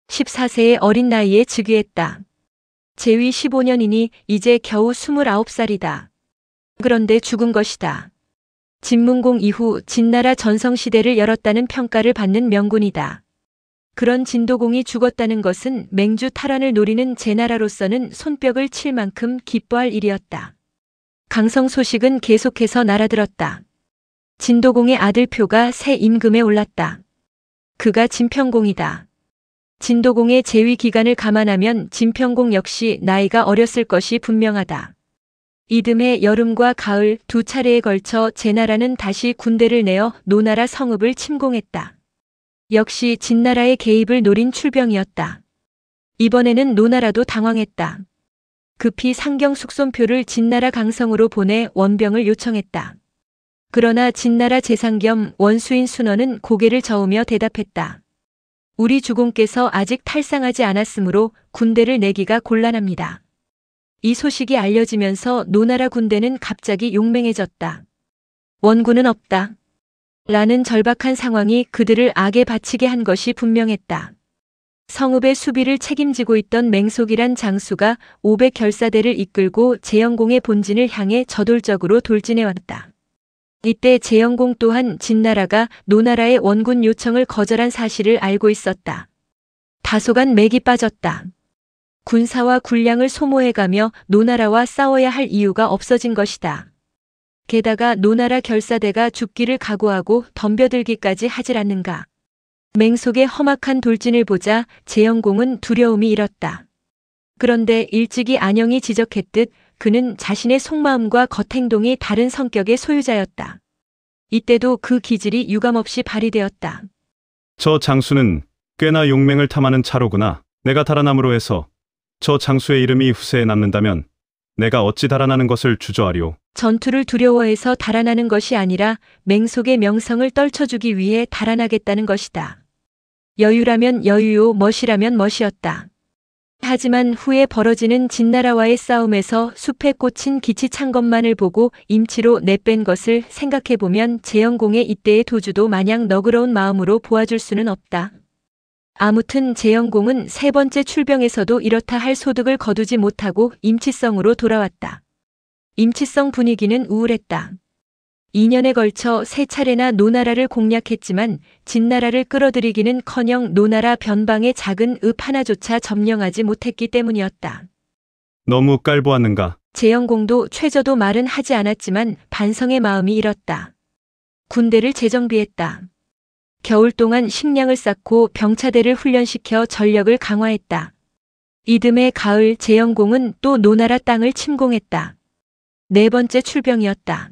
14세의 어린 나이에 즉위했다. 재위 15년이니 이제 겨우 29살이다. 그런데 죽은 것이다. 진문공 이후 진나라 전성시대를 열었다는 평가를 받는 명군이다. 그런 진도공이 죽었다는 것은 맹주 탈환을 노리는 제나라로서는 손뼉을 칠 만큼 기뻐할 일이었다. 강성 소식은 계속해서 날아들었다. 진도공의 아들 표가 새 임금에 올랐다. 그가 진평공이다. 진도공의 재위 기간을 감안하면 진평공 역시 나이가 어렸을 것이 분명하다. 이듬해 여름과 가을 두 차례에 걸쳐 제나라는 다시 군대를 내어 노나라 성읍을 침공했다. 역시 진나라의 개입을 노린 출병이었다. 이번에는 노나라도 당황했다. 급히 상경 숙손표를 진나라 강성으로 보내 원병을 요청했다. 그러나 진나라 재상 겸 원수인 순원은 고개를 저으며 대답했다. 우리 주공께서 아직 탈상하지 않았으므로 군대를 내기가 곤란합니다. 이 소식이 알려지면서 노나라 군대는 갑자기 용맹해졌다. 원군은 없다. 라는 절박한 상황이 그들을 악에 바치게 한 것이 분명했다. 성읍의 수비를 책임지고 있던 맹속이란 장수가 500결사대를 이끌고 재영공의 본진을 향해 저돌적으로 돌진해왔다. 이때 재영공 또한 진나라가 노나라의 원군 요청을 거절한 사실을 알고 있었다. 다소간 맥이 빠졌다. 군사와 군량을 소모해가며 노나라와 싸워야 할 이유가 없어진 것이다. 게다가 노나라 결사대가 죽기를 각오하고 덤벼들기까지 하질 않는가. 맹속의 험악한 돌진을 보자 재영공은 두려움이 일었다. 그런데 일찍이 안영이 지적했듯 그는 자신의 속마음과 겉행동이 다른 성격의 소유자였다. 이때도 그 기질이 유감없이 발휘되었다. 저 장수는 꽤나 용맹을 탐하는 차로구나. 내가 달아남으로 해서 저 장수의 이름이 후세에 남는다면 내가 어찌 달아나는 것을 주저하리오. 전투를 두려워해서 달아나는 것이 아니라 맹속의 명성을 떨쳐주기 위해 달아나겠다는 것이다. 여유라면 여유요, 멋이라면 멋이었다. 하지만 후에 벌어지는 진나라와의 싸움에서 숲에 꽂힌 기치 찬 것만을 보고 임치로 내뺀 것을 생각해보면 재영공의 이때의 도주도 마냥 너그러운 마음으로 보아줄 수는 없다. 아무튼 재영공은 세 번째 출병에서도 이렇다 할 소득을 거두지 못하고 임치성으로 돌아왔다. 임치성 분위기는 우울했다. 2년에 걸쳐 세 차례나 노나라를 공략했지만 진나라를 끌어들이기는커녕 노나라 변방의 작은 읍 하나조차 점령하지 못했기 때문이었다. 너무 깔보았는가? 재영공도 최저도 말은 하지 않았지만 반성의 마음이 일었다. 군대를 재정비했다. 겨울 동안 식량을 쌓고 병차대를 훈련시켜 전력을 강화했다. 이듬해 가을 재영공은 또 노나라 땅을 침공했다. 네 번째 출병이었다.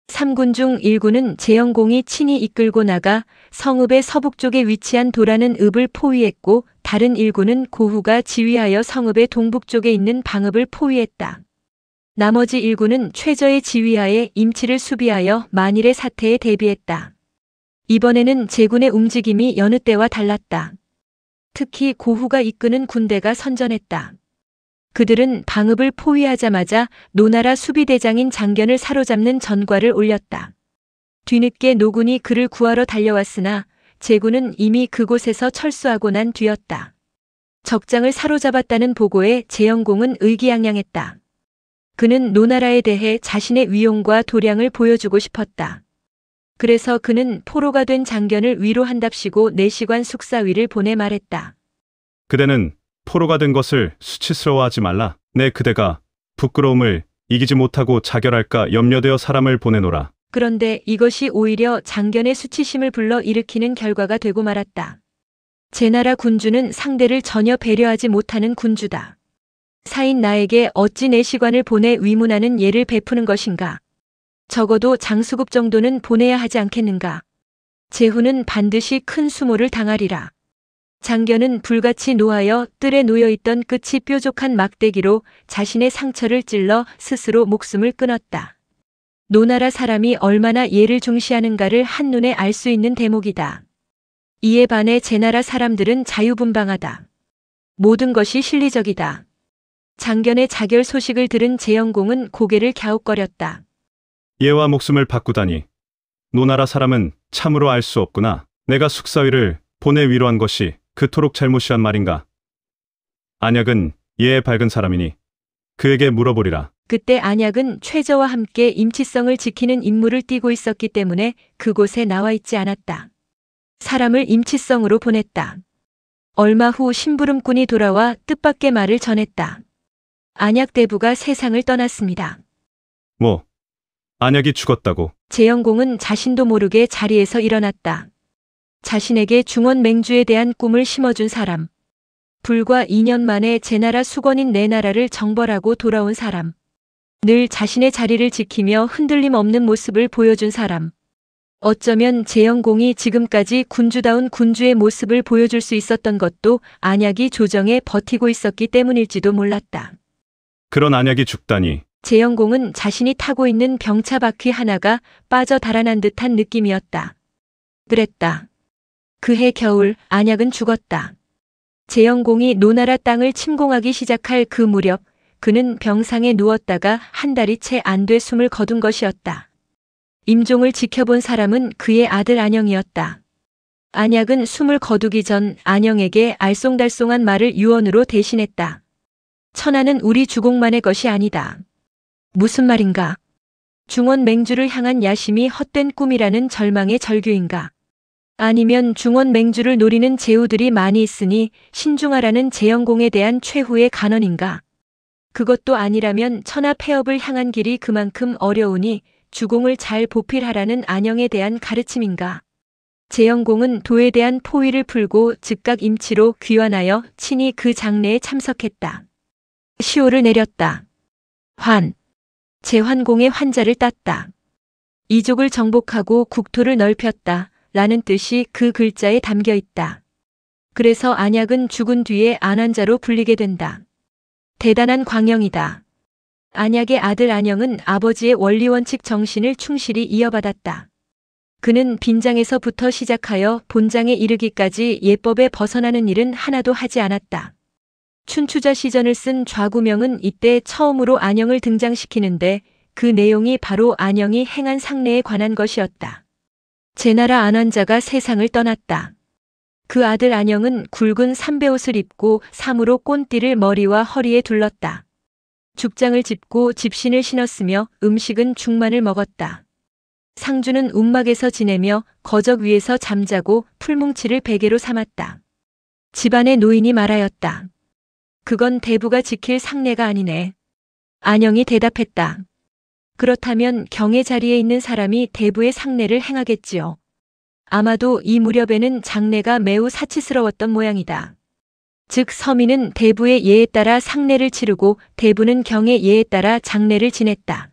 3군 중 1군은 재영공이 친히 이끌고 나가 성읍의 서북 쪽에 위치한 도라는 읍을 포위했고 다른 1군은 고후가 지휘하여 성읍의 동북 쪽에 있는 방읍을 포위했다. 나머지 1군은 최저의 지휘하에 임치를 수비하여 만일의 사태에 대비했다. 이번에는 제군의 움직임이 여느 때와 달랐다. 특히 고후가 이끄는 군대가 선전했다. 그들은 방읍을 포위하자마자 노나라 수비대장인 장견을 사로잡는 전과를 올렸다. 뒤늦게 노군이 그를 구하러 달려왔으나 제군은 이미 그곳에서 철수하고 난 뒤였다. 적장을 사로잡았다는 보고에 재영공은 의기양양했다. 그는 노나라에 대해 자신의 위용과 도량을 보여주고 싶었다. 그래서 그는 포로가 된 장견을 위로한답시고 내시관 숙사위를 보내 말했다. 그대는 포로가 된 것을 수치스러워하지 말라. 내 그대가 부끄러움을 이기지 못하고 자결할까 염려되어 사람을 보내노라. 그런데 이것이 오히려 장견의 수치심을 불러 일으키는 결과가 되고 말았다. 제나라 군주는 상대를 전혀 배려하지 못하는 군주다. 사인 나에게 어찌 내시관을 보내 위문하는 예를 베푸는 것인가. 적어도 장수급 정도는 보내야 하지 않겠는가. 제후는 반드시 큰 수모를 당하리라. 장견은 불같이 노하여 뜰에 놓여있던 끝이 뾰족한 막대기로 자신의 상처를 찔러 스스로 목숨을 끊었다. 노나라 사람이 얼마나 예를 중시하는가를 한눈에 알 수 있는 대목이다. 이에 반해 제나라 사람들은 자유분방하다. 모든 것이 실리적이다. 장견의 자결 소식을 들은 재영공은 고개를 갸웃거렸다. 예와 목숨을 바꾸다니. 노나라 사람은 참으로 알 수 없구나. 내가 숙사위를 보내 위로한 것이 그토록 잘못이란 말인가. 안약은 예의 밝은 사람이니 그에게 물어보리라. 그때 안약은 최저와 함께 임치성을 지키는 임무를 띠고 있었기 때문에 그곳에 나와 있지 않았다. 사람을 임치성으로 보냈다. 얼마 후 심부름꾼이 돌아와 뜻밖의 말을 전했다. 안약 대부가 세상을 떠났습니다. 뭐, 안약이 죽었다고? 재영공은 자신도 모르게 자리에서 일어났다. 자신에게 중원 맹주에 대한 꿈을 심어준 사람, 불과 2년 만에 제나라 수건인 내 나라를 정벌하고 돌아온 사람. 늘 자신의 자리를 지키며 흔들림 없는 모습을 보여준 사람. 어쩌면 재영공이 지금까지 군주다운 군주의 모습을 보여줄 수 있었던 것도 안약이 조정에 버티고 있었기 때문일지도 몰랐다. 그런 안약이 죽다니. 재영공은 자신이 타고 있는 병차 바퀴 하나가 빠져 달아난 듯한 느낌이었다. 그랬다. 그해 겨울 안약은 죽었다. 재영공이 노나라 땅을 침공하기 시작할 그 무렵 그는 병상에 누웠다가 한 달이 채 안 돼 숨을 거둔 것이었다. 임종을 지켜본 사람은 그의 아들 안영이었다. 안약은 숨을 거두기 전 안영에게 알쏭달쏭한 말을 유언으로 대신했다. 천하는 우리 주공만의 것이 아니다. 무슨 말인가? 중원 맹주를 향한 야심이 헛된 꿈이라는 절망의 절규인가? 아니면 중원 맹주를 노리는 제후들이 많이 있으니 신중하라는 재영공에 대한 최후의 간언인가? 그것도 아니라면 천하 폐업을 향한 길이 그만큼 어려우니 주공을 잘 보필하라는 안영에 대한 가르침인가? 재영공은 도에 대한 포위를 풀고 즉각 임치로 귀환하여 친히 그 장례에 참석했다. 시호를 내렸다. 재환공의 환자를 땄다. 이족을 정복하고 국토를 넓혔다. 라는 뜻이 그 글자에 담겨 있다. 그래서 안약은 죽은 뒤에 안환자로 불리게 된다. 대단한 광영이다. 안약의 아들 안영은 아버지의 원리원칙 정신을 충실히 이어받았다. 그는 빈장에서부터 시작하여 본장에 이르기까지 예법에 벗어나는 일은 하나도 하지 않았다. 춘추자 시전을 쓴 좌구명은 이때 처음으로 안영을 등장시키는데 그 내용이 바로 안영이 행한 상례에 관한 것이었다. 제나라 안환자가 세상을 떠났다. 그 아들 안영은 굵은 삼배옷을 입고 삼으로 꼰띠를 머리와 허리에 둘렀다. 죽장을 짚고 집신을 신었으며 음식은 죽만을 먹었다. 상주는 움막에서 지내며 거적 위에서 잠자고 풀뭉치를 베개로 삼았다. 집안의 노인이 말하였다. 그건 대부가 지킬 상례가 아니네. 안영이 대답했다. 그렇다면 경의 자리에 있는 사람이 대부의 상례를 행하겠지요. 아마도 이 무렵에는 장례가 매우 사치스러웠던 모양이다. 즉 서민은 대부의 예에 따라 상례를 치르고 대부는 경의 예에 따라 장례를 지냈다.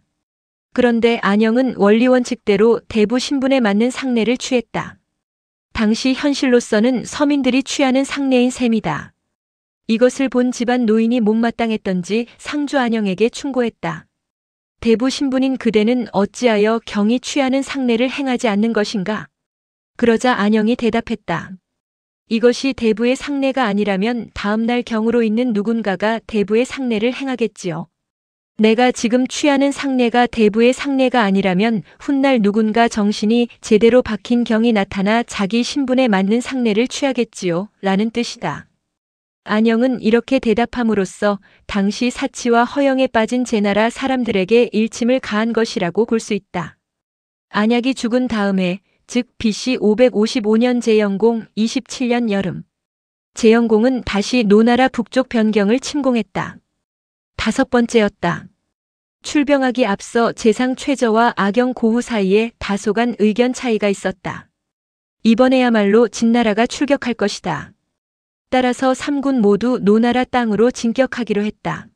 그런데 안영은 원리원칙대로 대부 신분에 맞는 상례를 취했다. 당시 현실로서는 서민들이 취하는 상례인 셈이다. 이것을 본 집안 노인이 못마땅했던지 상주 안영에게 충고했다. 대부 신분인 그대는 어찌하여 경이 취하는 상례를 행하지 않는 것인가? 그러자 안영이 대답했다. 이것이 대부의 상례가 아니라면 다음날 경으로 있는 누군가가 대부의 상례를 행하겠지요. 내가 지금 취하는 상례가 대부의 상례가 아니라면 훗날 누군가 정신이 제대로 박힌 경이 나타나 자기 신분에 맞는 상례를 취하겠지요. 라는 뜻이다. 안영은 이렇게 대답함으로써 당시 사치와 허영에 빠진 제나라 사람들에게 일침을 가한 것이라고 볼 수 있다. 안약이 죽은 다음에 즉 BC 555년 재영공 27년 여름 재영공은 다시 노나라 북쪽 변경을 침공했다. 5번째였다. 출병하기 앞서 재상 최저와 악영 고후 사이에 다소간 의견 차이가 있었다. 이번에야말로 진나라가 출격할 것이다. 따라서 3군 모두 노나라 땅으로 진격하기로 했다.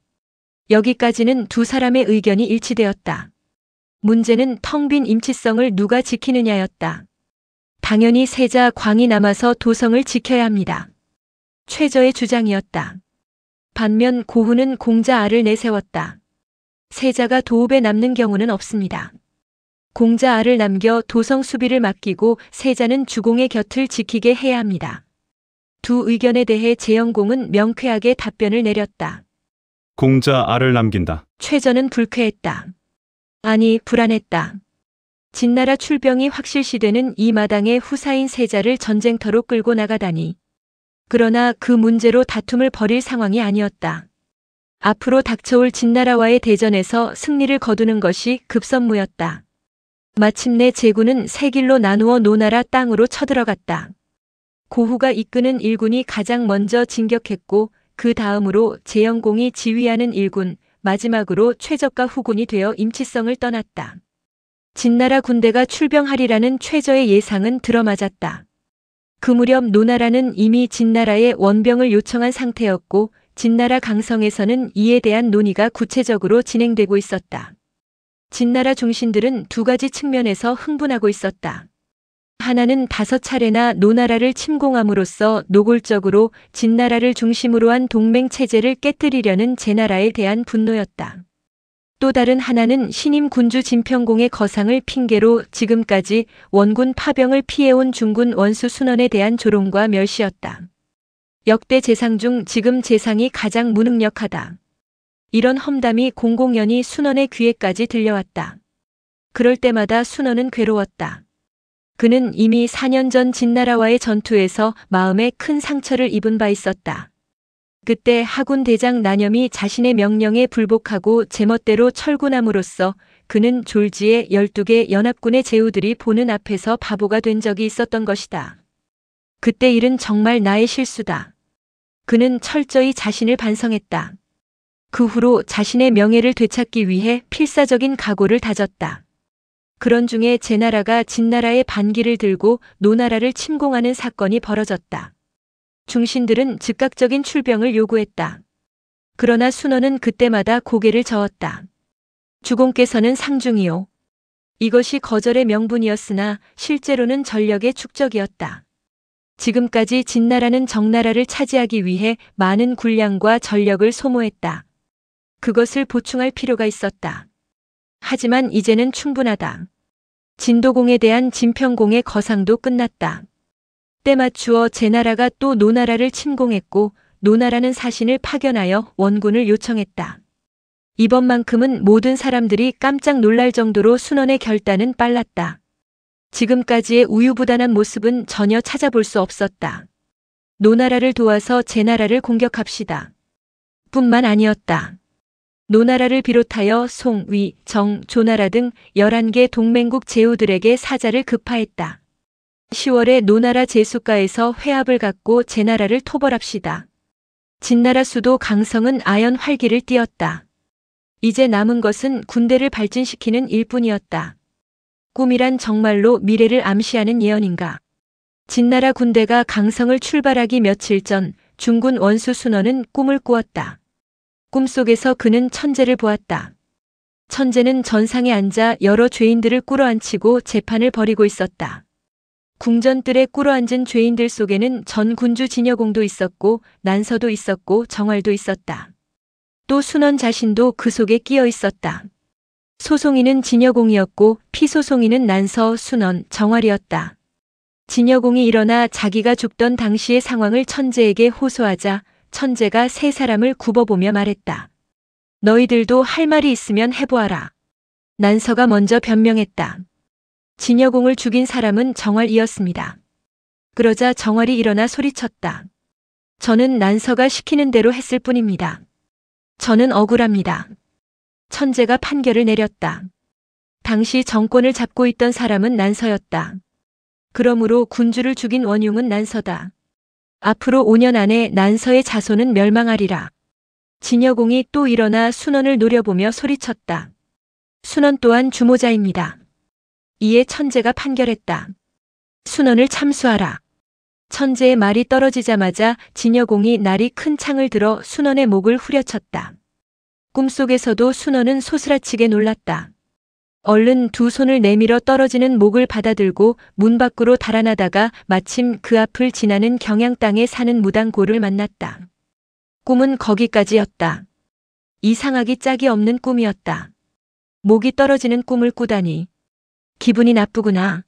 여기까지는 두 사람의 의견이 일치되었다. 문제는 텅 빈 임치성을 누가 지키느냐였다. 당연히 세자 광이 남아서 도성을 지켜야 합니다. 최저의 주장이었다. 반면 고후는 공자 알을 내세웠다. 세자가 도읍에 남는 경우는 없습니다. 공자 알을 남겨 도성 수비를 맡기고 세자는 주공의 곁을 지키게 해야 합니다. 두 의견에 대해 재영공은 명쾌하게 답변을 내렸다. 공자 알을 남긴다. 최저는 불쾌했다. 아니, 불안했다. 진나라 출병이 확실시되는 이 마당에 후사인 세자를 전쟁터로 끌고 나가다니. 그러나 그 문제로 다툼을 벌일 상황이 아니었다. 앞으로 닥쳐올 진나라와의 대전에서 승리를 거두는 것이 급선무였다. 마침내 제군은 세 길로 나누어 노나라 땅으로 쳐들어갔다. 고후가 이끄는 1군이 가장 먼저 진격했고 그 다음으로 재영공이 지휘하는 1군, 마지막으로 최적과 후군이 되어 임치성을 떠났다. 진나라 군대가 출병하리라는 최저의 예상은 들어맞았다. 그 무렵 노나라는 이미 진나라에 원병을 요청한 상태였고 진나라 강성에서는 이에 대한 논의가 구체적으로 진행되고 있었다. 진나라 중신들은 두 가지 측면에서 흥분하고 있었다. 하나는 5차례나 노나라를 침공함으로써 노골적으로 진나라를 중심으로 한 동맹 체제를 깨뜨리려는 제나라에 대한 분노였다. 또 다른 하나는 신임 군주 진평공의 거상을 핑계로 지금까지 원군 파병을 피해온 중군 원수 순원에 대한 조롱과 멸시였다. 역대 재상 중 지금 재상이 가장 무능력하다. 이런 험담이 공공연히 순원의 귀에까지 들려왔다. 그럴 때마다 순원은 괴로웠다. 그는 이미 4년 전 진나라와의 전투에서 마음에 큰 상처를 입은 바 있었다. 그때 하군 대장 난염이 자신의 명령에 불복하고 제멋대로 철군함으로써 그는 졸지에 12개 연합군의 제후들이 보는 앞에서 바보가 된 적이 있었던 것이다. 그때 일은 정말 나의 실수다. 그는 철저히 자신을 반성했다. 그 후로 자신의 명예를 되찾기 위해 필사적인 각오를 다졌다. 그런 중에 제나라가 진나라의 반기를 들고 노나라를 침공하는 사건이 벌어졌다. 중신들은 즉각적인 출병을 요구했다. 그러나 순원은 그때마다 고개를 저었다. 주공께서는 상중이요. 이것이 거절의 명분이었으나 실제로는 전력의 축적이었다. 지금까지 진나라는 정나라를 차지하기 위해 많은 군량과 전력을 소모했다. 그것을 보충할 필요가 있었다. 하지만 이제는 충분하다. 진도공에 대한 진평공의 거상도 끝났다. 때 맞추어 제나라가 또 노나라를 침공했고 노나라는 사신을 파견하여 원군을 요청했다. 이번만큼은 모든 사람들이 깜짝 놀랄 정도로 순원의 결단은 빨랐다. 지금까지의 우유부단한 모습은 전혀 찾아볼 수 없었다. 노나라를 도와서 제나라를 공격합시다. 뿐만 아니었다. 노나라를 비롯하여 송, 위, 정, 조나라 등 11개 동맹국 제후들에게 사자를 급파했다. 10월에 노나라 제수가에서 회합을 갖고 제나라를 토벌합시다. 진나라 수도 강성은 아연 활기를 띄었다. 이제 남은 것은 군대를 발진시키는 일뿐이었다. 꿈이란 정말로 미래를 암시하는 예언인가? 진나라 군대가 강성을 출발하기 며칠 전 중군 원수 순원은 꿈을 꾸었다. 꿈속에서 그는 천재를 보았다. 천재는 전상에 앉아 여러 죄인들을 꿇어앉히고 재판을 벌이고 있었다. 궁전뜰에 꿇어앉은 죄인들 속에는 전 군주 진여공도 있었고 난서도 있었고 정활도 있었다. 또 순원 자신도 그 속에 끼어 있었다. 소송인은 진여공이었고 피소송인은 난서, 순원, 정활이었다. 진여공이 일어나 자기가 죽던 당시의 상황을 천재에게 호소하자 천재가 세 사람을 굽어보며 말했다. 너희들도 할 말이 있으면 해보아라. 난서가 먼저 변명했다. 진여공을 죽인 사람은 정활이었습니다. 그러자 정활이 일어나 소리쳤다. 저는 난서가 시키는 대로 했을 뿐입니다. 저는 억울합니다. 천재가 판결을 내렸다. 당시 정권을 잡고 있던 사람은 난서였다. 그러므로 군주를 죽인 원흉은 난서다. 앞으로 5년 안에 난서의 자손은 멸망하리라. 진여공이 또 일어나 순원을 노려보며 소리쳤다. 순원 또한 주모자입니다. 이에 천재가 판결했다. 순원을 참수하라. 천재의 말이 떨어지자마자 진여공이 날이 큰 창을 들어 순원의 목을 후려쳤다. 꿈속에서도 순원은 소스라치게 놀랐다. 얼른 두 손을 내밀어 떨어지는 목을 받아들고 문 밖으로 달아나다가 마침 그 앞을 지나는 경양 땅에 사는 무당고를 만났다. 꿈은 거기까지였다. 이상하기 짝이 없는 꿈이었다. 목이 떨어지는 꿈을 꾸다니. 기분이 나쁘구나.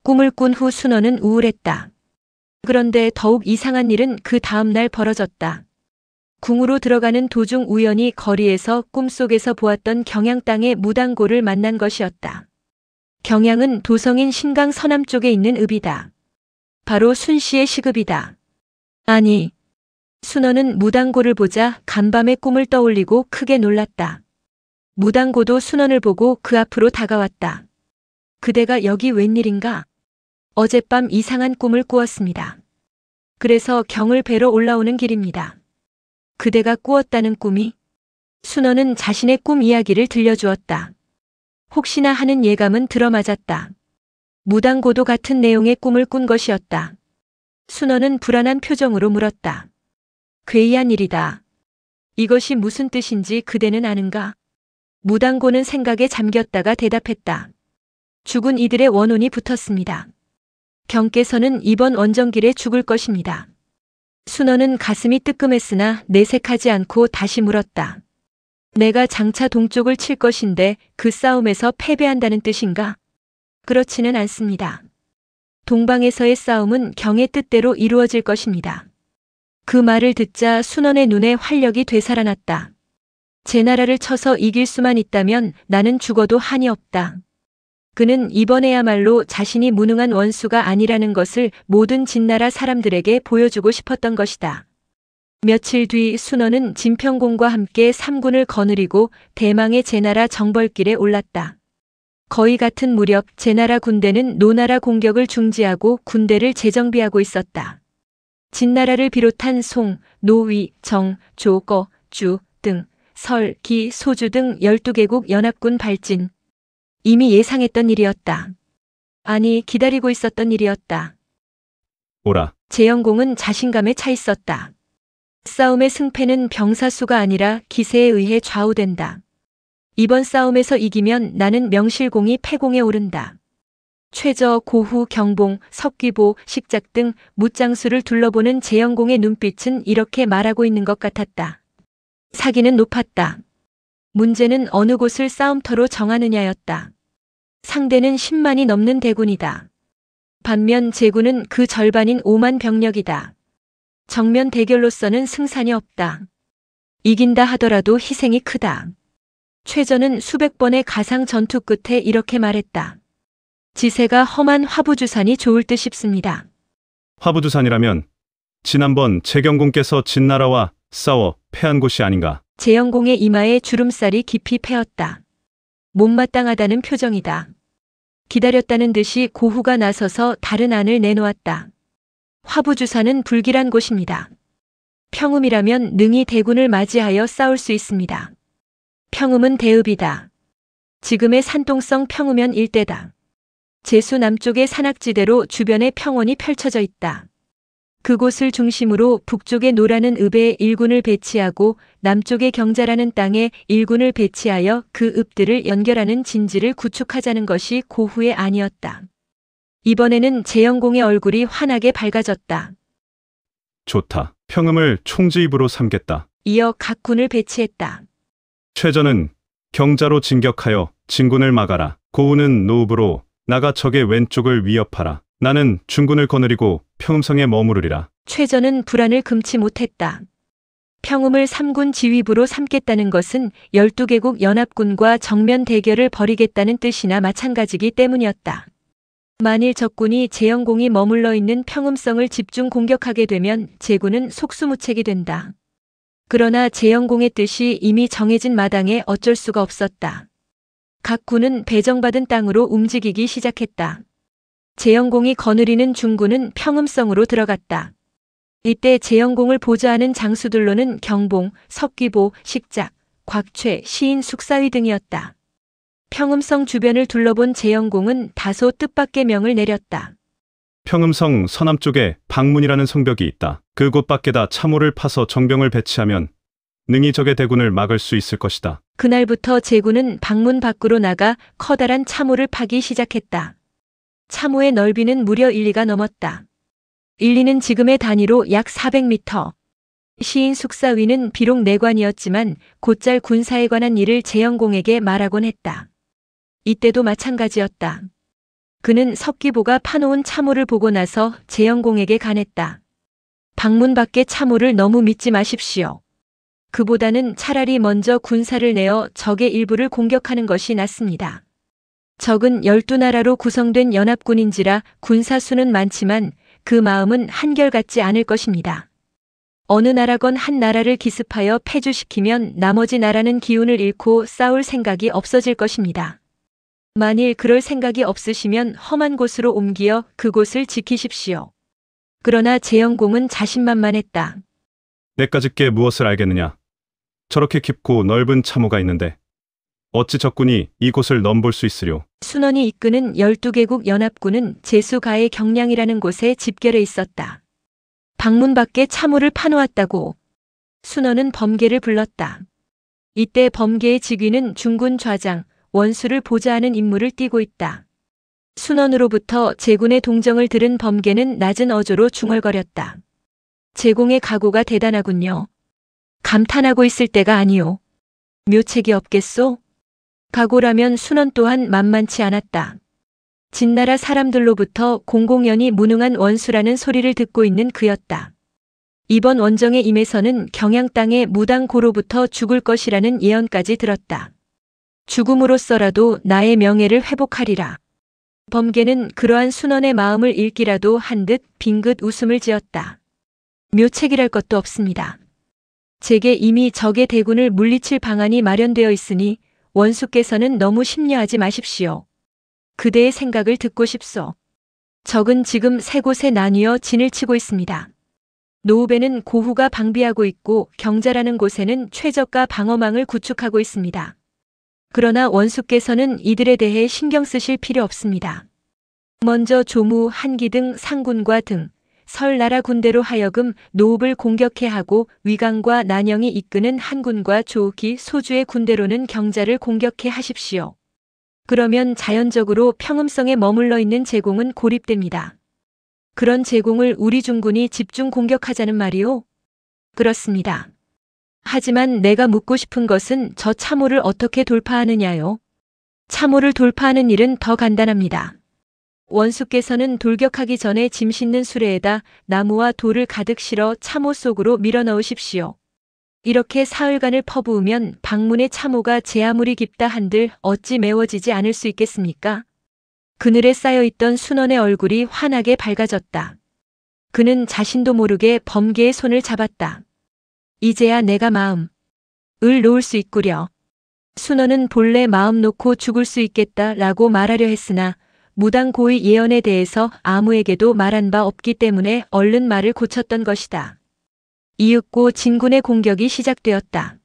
꿈을 꾼 후 순원은 우울했다. 그런데 더욱 이상한 일은 그 다음 날 벌어졌다. 궁으로 들어가는 도중 우연히 거리에서 꿈속에서 보았던 경양 땅의 무당고를 만난 것이었다. 경양은 도성인 신강 서남 쪽에 있는 읍이다. 바로 순씨의 시급이다. 아니, 순원은 무당고를 보자 간밤의 꿈을 떠올리고 크게 놀랐다. 무당고도 순원을 보고 그 앞으로 다가왔다. 그대가 여기 웬일인가? 어젯밤 이상한 꿈을 꾸었습니다. 그래서 경을 뵈러 올라오는 길입니다. 그대가 꾸었다는 꿈이? 순원은 자신의 꿈 이야기를 들려주었다. 혹시나 하는 예감은 들어맞았다. 무당고도 같은 내용의 꿈을 꾼 것이었다. 순원은 불안한 표정으로 물었다. 괴이한 일이다. 이것이 무슨 뜻인지 그대는 아는가? 무당고는 생각에 잠겼다가 대답했다. 죽은 이들의 원혼이 붙었습니다. 경께서는 이번 원정길에 죽을 것입니다. 순원은 가슴이 뜨끔했으나 내색하지 않고 다시 물었다. 내가 장차 동쪽을 칠 것인데 그 싸움에서 패배한다는 뜻인가? 그렇지는 않습니다. 동방에서의 싸움은 경의 뜻대로 이루어질 것입니다. 그 말을 듣자 순원의 눈에 활력이 되살아났다. 제 나라를 쳐서 이길 수만 있다면 나는 죽어도 한이 없다. 그는 이번에야말로 자신이 무능한 원수가 아니라는 것을 모든 진나라 사람들에게 보여주고 싶었던 것이다. 며칠 뒤 순원은 진평공과 함께 삼군을 거느리고 대망의 제나라 정벌길에 올랐다. 거의 같은 무렵 제나라 군대는 노나라 공격을 중지하고 군대를 재정비하고 있었다. 진나라를 비롯한 송, 노위, 정, 조, 거, 주 등 설, 기, 소주 등 12개국 연합군 발진. 이미 예상했던 일이었다. 아니, 기다리고 있었던 일이었다. 오라. 재영공은 자신감에 차 있었다. 싸움의 승패는 병사 수가 아니라 기세에 의해 좌우된다. 이번 싸움에서 이기면 나는 명실공히 패공에 오른다. 최저, 고후, 경봉, 석귀보, 식작 등 무장수를 둘러보는 재영공의 눈빛은 이렇게 말하고 있는 것 같았다. 사기는 높았다. 문제는 어느 곳을 싸움터로 정하느냐였다. 상대는 10만이 넘는 대군이다. 반면 제군은 그 절반인 5만 병력이다. 정면 대결로서는 승산이 없다. 이긴다 하더라도 희생이 크다. 최저는 수백 번의 가상 전투 끝에 이렇게 말했다. 지세가 험한 화부주산이 좋을 듯 싶습니다. 화부두산이라면 지난번 재경공께서 진나라와 싸워 패한 곳이 아닌가. 재영공의 이마에 주름살이 깊이 패었다. 못마땅하다는 표정이다. 기다렸다는 듯이 고후가 나서서 다른 안을 내놓았다. 화부주산은 불길한 곳입니다. 평음이라면 능히 대군을 맞이하여 싸울 수 있습니다. 평음은 대읍이다. 지금의 산동성 평음면 일대다. 제수 남쪽의 산악지대로 주변에 평원이 펼쳐져 있다. 그곳을 중심으로 북쪽의 노라는 읍에 일군을 배치하고 남쪽의 경자라는 땅에 일군을 배치하여 그 읍들을 연결하는 진지를 구축하자는 것이 고후의 안이었다. 이번에는 재영공의 얼굴이 환하게 밝아졌다. 좋다. 평음을 총지입으로 삼겠다. 이어 각 군을 배치했다. 최저는 경자로 진격하여 진군을 막아라. 고우는 노읍으로 나가 적의 왼쪽을 위협하라. 나는 중군을 거느리고 평음성에 머무르리라. 최저는 불안을 금치 못했다. 평음을 3군 지휘부로 삼겠다는 것은 12개국 연합군과 정면 대결을 벌이겠다는 뜻이나 마찬가지기 때문이었다. 만일 적군이 재영공이 머물러 있는 평음성을 집중 공격하게 되면 제군은 속수무책이 된다. 그러나 재영공의 뜻이 이미 정해진 마당에 어쩔 수가 없었다. 각 군은 배정받은 땅으로 움직이기 시작했다. 재영공이 거느리는 중군은 평음성으로 들어갔다. 이때 재영공을 보좌하는 장수들로는 경봉, 석귀보, 식작, 곽최, 시인, 숙사위 등이었다. 평음성 주변을 둘러본 재영공은 다소 뜻밖의 명을 내렸다. 평음성 서남쪽에 방문이라는 성벽이 있다. 그곳 밖에다 참호를 파서 정병을 배치하면 능히 적의 대군을 막을 수 있을 것이다. 그날부터 제군은 방문 밖으로 나가 커다란 참호를 파기 시작했다. 참호의 넓이는 무려 1리가 넘었다. 1리는 지금의 단위로 약 400m. 시인 숙사위는 비록 내관이었지만 곧잘 군사에 관한 일을 재영공에게 말하곤 했다. 이때도 마찬가지였다. 그는 석귀보가 파놓은 참호를 보고 나서 재영공에게 간했다. 방문 밖의 참호를 너무 믿지 마십시오. 그보다는 차라리 먼저 군사를 내어 적의 일부를 공격하는 것이 낫습니다. 적은 12나라로 구성된 연합군인지라 군사수는 많지만 그 마음은 한결같지 않을 것입니다. 어느 나라건 한 나라를 기습하여 패주시키면 나머지 나라는 기운을 잃고 싸울 생각이 없어질 것입니다. 만일 그럴 생각이 없으시면 험한 곳으로 옮겨 그곳을 지키십시오. 그러나 재영공은 자신만만했다. 내까짓게 무엇을 알겠느냐. 저렇게 깊고 넓은 참호가 있는데 어찌 적군이 이곳을 넘볼 수 있으려. 순원이 이끄는 12개국 연합군은 제수가의 경량이라는 곳에 집결해 있었다. 방문 밖에 참호를 파놓았다고. 순원은 범계를 불렀다. 이때 범계의 직위는 중군 좌장, 원수를 보좌하는 임무를 띠고 있다. 순원으로부터 제군의 동정을 들은 범계는 낮은 어조로 중얼거렸다. 제공의 각오가 대단하군요. 감탄하고 있을 때가 아니오. 묘책이 없겠소? 각오라면 순원 또한 만만치 않았다. 진나라 사람들로부터 공공연히 무능한 원수라는 소리를 듣고 있는 그였다. 이번 원정에 임해서는 경양 땅의 무당고로부터 죽을 것이라는 예언까지 들었다. 죽음으로써라도 나의 명예를 회복하리라. 범계는 그러한 순원의 마음을 읽기라도 한 듯 빙긋 웃음을 지었다. 묘책이랄 것도 없습니다. 제게 이미 적의 대군을 물리칠 방안이 마련되어 있으니 원수께서는 너무 심려하지 마십시오. 그대의 생각을 듣고 싶소. 적은 지금 세 곳에 나뉘어 진을 치고 있습니다. 노읍에는 고후가 방비하고 있고 경자라는 곳에는 최적과 방어망을 구축하고 있습니다. 그러나 원수께서는 이들에 대해 신경 쓰실 필요 없습니다. 먼저 조무, 한기 등 상군과 등 설나라 군대로 하여금 노읍을 공격해 하고 위강과 난영이 이끄는 한군과 조기, 소주의 군대로는 경자를 공격해 하십시오. 그러면 자연적으로 평음성에 머물러 있는 제공은 고립됩니다. 그런 제공을 우리 중군이 집중 공격하자는 말이오? 그렇습니다. 하지만 내가 묻고 싶은 것은 저 참호를 어떻게 돌파하느냐요? 참호를 돌파하는 일은 더 간단합니다. 원수께서는 돌격하기 전에 짐 싣는 수레에다 나무와 돌을 가득 실어 참호 속으로 밀어 넣으십시오. 이렇게 사흘간을 퍼부으면 방문의 참호가 제 아무리 깊다 한들 어찌 메워지지 않을 수 있겠습니까? 그늘에 쌓여있던 순원의 얼굴이 환하게 밝아졌다. 그는 자신도 모르게 범계의 손을 잡았다. 이제야 내가 마음을 놓을 수 있구려. 순원은 본래 마음 놓고 죽을 수 있겠다라고 말하려 했으나 무당고의 예언에 대해서 아무에게도 말한 바 없기 때문에 얼른 말을 고쳤던 것이다. 이윽고 진군의 공격이 시작되었다.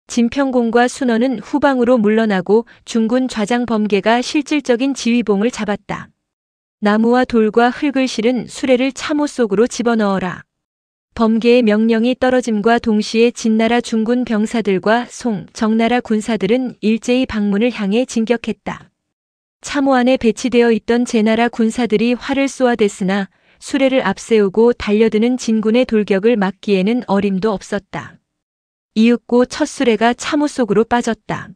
진평공과 순원은 후방으로 물러나고 중군 좌장 범계가 실질적인 지휘봉을 잡았다. 나무와 돌과 흙을 실은 수레를 참호 속으로 집어넣어라. 범계의 명령이 떨어짐과 동시에 진나라 중군 병사들과 송, 정나라 군사들은 일제히 방문을 향해 진격했다. 참호 안에 배치되어 있던 제나라 군사들이 활을 쏘아댔으나 수레를 앞세우고 달려드는 진군의 돌격을 막기에는 어림도 없었다. 이윽고 첫 수레가 참호 속으로 빠졌다.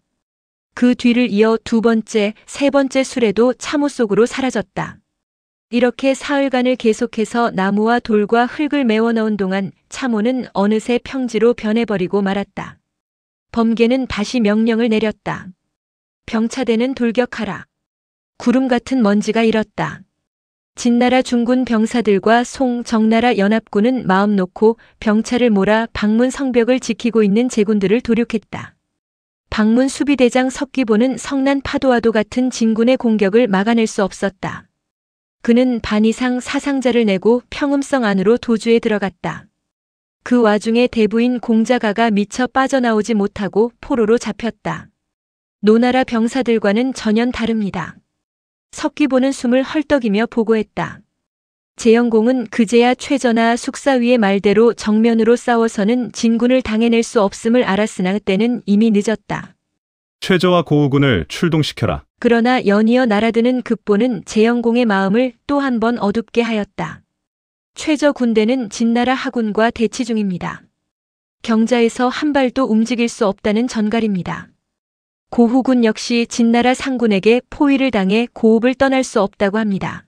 그 뒤를 이어 두 번째, 세 번째 수레도 참호 속으로 사라졌다. 이렇게 사흘간을 계속해서 나무와 돌과 흙을 메워 넣은 동안 참호는 어느새 평지로 변해버리고 말았다. 범계는 다시 명령을 내렸다. 병차대는 돌격하라. 구름 같은 먼지가 일었다. 진나라 중군 병사들과 송, 정나라 연합군은 마음 놓고 병차를 몰아 방문 성벽을 지키고 있는 제군들을 도륙했다. 방문 수비대장 석기보는 성난 파도와도 같은 진군의 공격을 막아낼 수 없었다. 그는 반 이상 사상자를 내고 평음성 안으로 도주에 들어갔다. 그 와중에 대부인 공자가가 미처 빠져나오지 못하고 포로로 잡혔다. 노나라 병사들과는 전혀 다릅니다. 석기보는 숨을 헐떡이며 보고했다. 재영공은 그제야 최전하 숙사위의 말대로 정면으로 싸워서는 진군을 당해낼 수 없음을 알았으나 때는 이미 늦었다. 최저와 고우군을 출동시켜라. 그러나 연이어 날아드는 급보는 재영공의 마음을 또 한 번 어둡게 하였다. 최저 군대는 진나라 하군과 대치 중입니다. 경자에서 한 발도 움직일 수 없다는 전갈입니다. 고후군 역시 진나라 상군에게 포위를 당해 고읍을 떠날 수 없다고 합니다.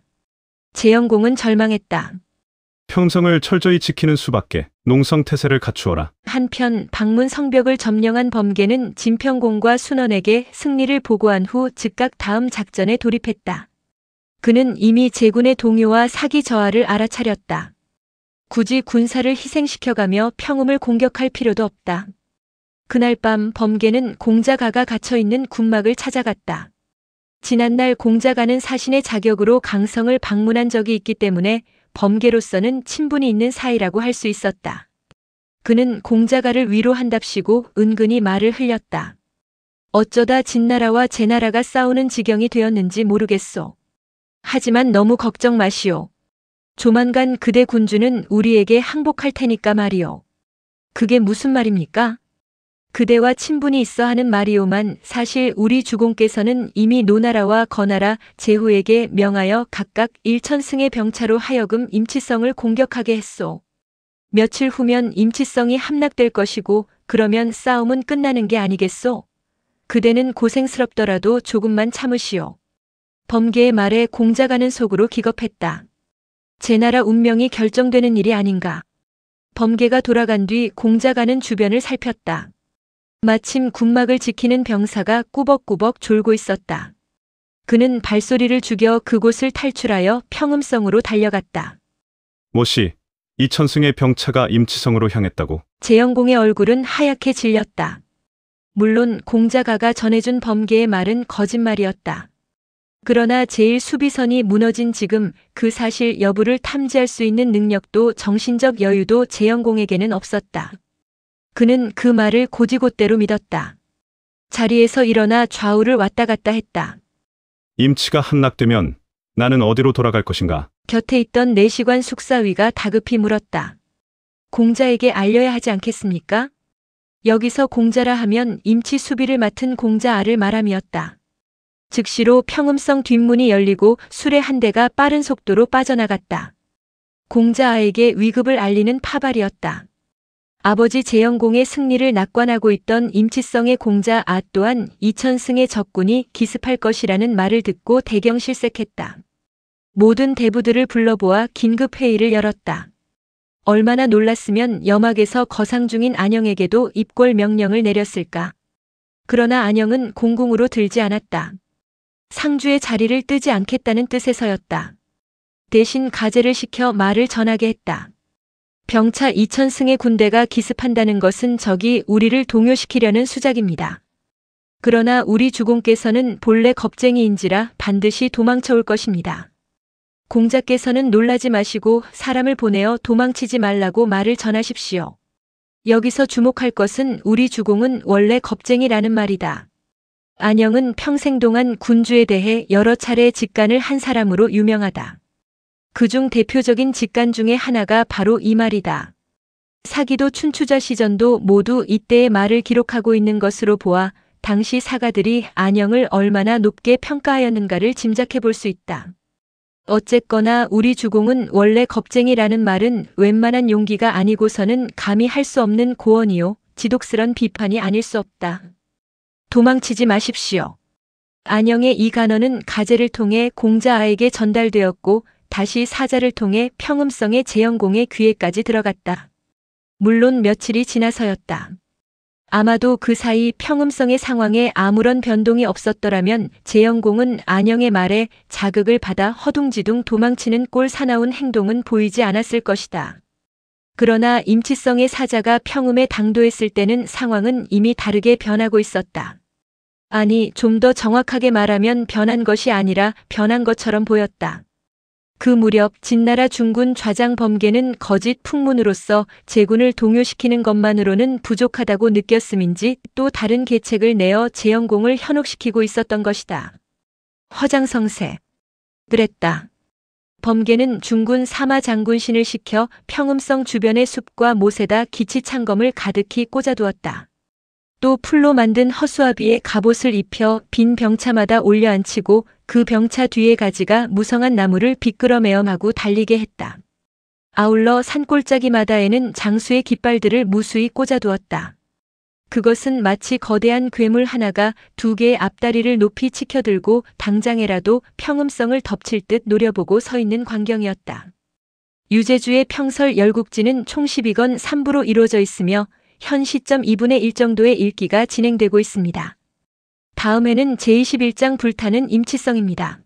재영공은 절망했다. 평성을 철저히 지키는 수밖에. 농성태세를 갖추어라. 한편 방문 성벽을 점령한 범계는 진평공과 순원에게 승리를 보고한 후 즉각 다음 작전에 돌입했다. 그는 이미 제군의 동요와 사기 저하를 알아차렸다. 굳이 군사를 희생시켜가며 평음을 공격할 필요도 없다. 그날 밤 범계는 공자가가 갇혀있는 군막을 찾아갔다. 지난날 공자가는 사신의 자격으로 강성을 방문한 적이 있기 때문에 범계로서는 친분이 있는 사이라고 할 수 있었다. 그는 공자가를 위로한답시고 은근히 말을 흘렸다. 어쩌다 진나라와 제나라가 싸우는 지경이 되었는지 모르겠소. 하지만 너무 걱정 마시오. 조만간 그대 군주는 우리에게 항복할 테니까 말이오. 그게 무슨 말입니까? 그대와 친분이 있어 하는 말이오만 사실 우리 주공께서는 이미 노나라와 거나라, 제후에게 명하여 각각 1,000승의 병차로 하여금 임치성을 공격하게 했소. 며칠 후면 임치성이 함락될 것이고 그러면 싸움은 끝나는 게 아니겠소? 그대는 고생스럽더라도 조금만 참으시오. 범계의 말에 공자가는 속으로 기겁했다. 제 나라 운명이 결정되는 일이 아닌가. 범계가 돌아간 뒤 공자가는 주변을 살폈다. 마침 군막을 지키는 병사가 꾸벅꾸벅 졸고 있었다. 그는 발소리를 죽여 그곳을 탈출하여 평음성으로 달려갔다. 모씨, 2,000승의 병차가 임치성으로 향했다고. 재영공의 얼굴은 하얗게 질렸다. 물론 공자가가 전해준 범계의 말은 거짓말이었다. 그러나 제1수비선이 무너진 지금 그 사실 여부를 탐지할 수 있는 능력도 정신적 여유도 재영공에게는 없었다. 그는 그 말을 곧이곧대로 믿었다. 자리에서 일어나 좌우를 왔다 갔다 했다. 임치가 함락되면 나는 어디로 돌아갈 것인가? 곁에 있던 내시관 숙사위가 다급히 물었다. 공자에게 알려야 하지 않겠습니까? 여기서 공자라 하면 임치 수비를 맡은 공자아를 말함이었다. 즉시로 평음성 뒷문이 열리고 수레 한 대가 빠른 속도로 빠져나갔다. 공자아에게 위급을 알리는 파발이었다. 아버지 재영공의 승리를 낙관하고 있던 임치성의 공자아 또한 2,000승의 적군이 기습할 것이라는 말을 듣고 대경실색했다. 모든 대부들을 불러보아 긴급회의를 열었다. 얼마나 놀랐으면 염악에서 거상 중인 안영에게도 입궐 명령을 내렸을까. 그러나 안영은 공궁으로 들지 않았다. 상주의 자리를 뜨지 않겠다는 뜻에서였다. 대신 가제를 시켜 말을 전하게 했다. 병차 2,000승의 군대가 기습한다는 것은 적이 우리를 동요시키려는 수작입니다. 그러나 우리 주공께서는 본래 겁쟁이인지라 반드시 도망쳐 올 것입니다. 공자께서는 놀라지 마시고 사람을 보내어 도망치지 말라고 말을 전하십시오. 여기서 주목할 것은 우리 주공은 원래 겁쟁이라는 말이다. 안영은 평생 동안 군주에 대해 여러 차례 직간을 한 사람으로 유명하다. 그중 대표적인 직간 중에 하나가 바로 이 말이다. 사기도 춘추자 시전도 모두 이때의 말을 기록하고 있는 것으로 보아 당시 사가들이 안영을 얼마나 높게 평가하였는가를 짐작해 볼 수 있다. 어쨌거나 우리 주공은 원래 겁쟁이라는 말은 웬만한 용기가 아니고서는 감히 할 수 없는 고언이요 지독스런 비판이 아닐 수 없다. 도망치지 마십시오. 안영의 이 간언은 가제를 통해 공자아에게 전달되었고 다시 사자를 통해 평음성의 재영공의 귀에까지 들어갔다. 물론 며칠이 지나서였다. 아마도 그 사이 평음성의 상황에 아무런 변동이 없었더라면 재영공은 안영의 말에 자극을 받아 허둥지둥 도망치는 꼴 사나운 행동은 보이지 않았을 것이다. 그러나 임치성의 사자가 평음에 당도했을 때는 상황은 이미 다르게 변하고 있었다. 아니, 좀 더 정확하게 말하면 변한 것이 아니라 변한 것처럼 보였다. 그 무렵 진나라 중군 좌장 범계는 거짓 풍문으로서 제군을 동요시키는 것만으로는 부족하다고 느꼈음인지 또 다른 계책을 내어 재영공을 현혹시키고 있었던 것이다. 허장성세. 그랬다. 범계는 중군 사마 장군신을 시켜 평음성 주변의 숲과 못에다 기치창검을 가득히 꽂아두었다. 또 풀로 만든 허수아비에 갑옷을 입혀 빈 병차마다 올려앉히고 그 병차 뒤에 가지가 무성한 나무를 비끄러매어 마구 달리게 했다. 아울러 산골짜기마다에는 장수의 깃발들을 무수히 꽂아두었다. 그것은 마치 거대한 괴물 하나가 두 개의 앞다리를 높이 치켜들고 당장에라도 평음성을 덮칠 듯 노려보고 서 있는 광경이었다. 유제주의 평설 열국지는 총 12권 3부로 이루어져 있으며 현 시점 2분의 1 정도의 읽기가 진행되고 있습니다. 다음에는 제21장 불타는 임치성입니다.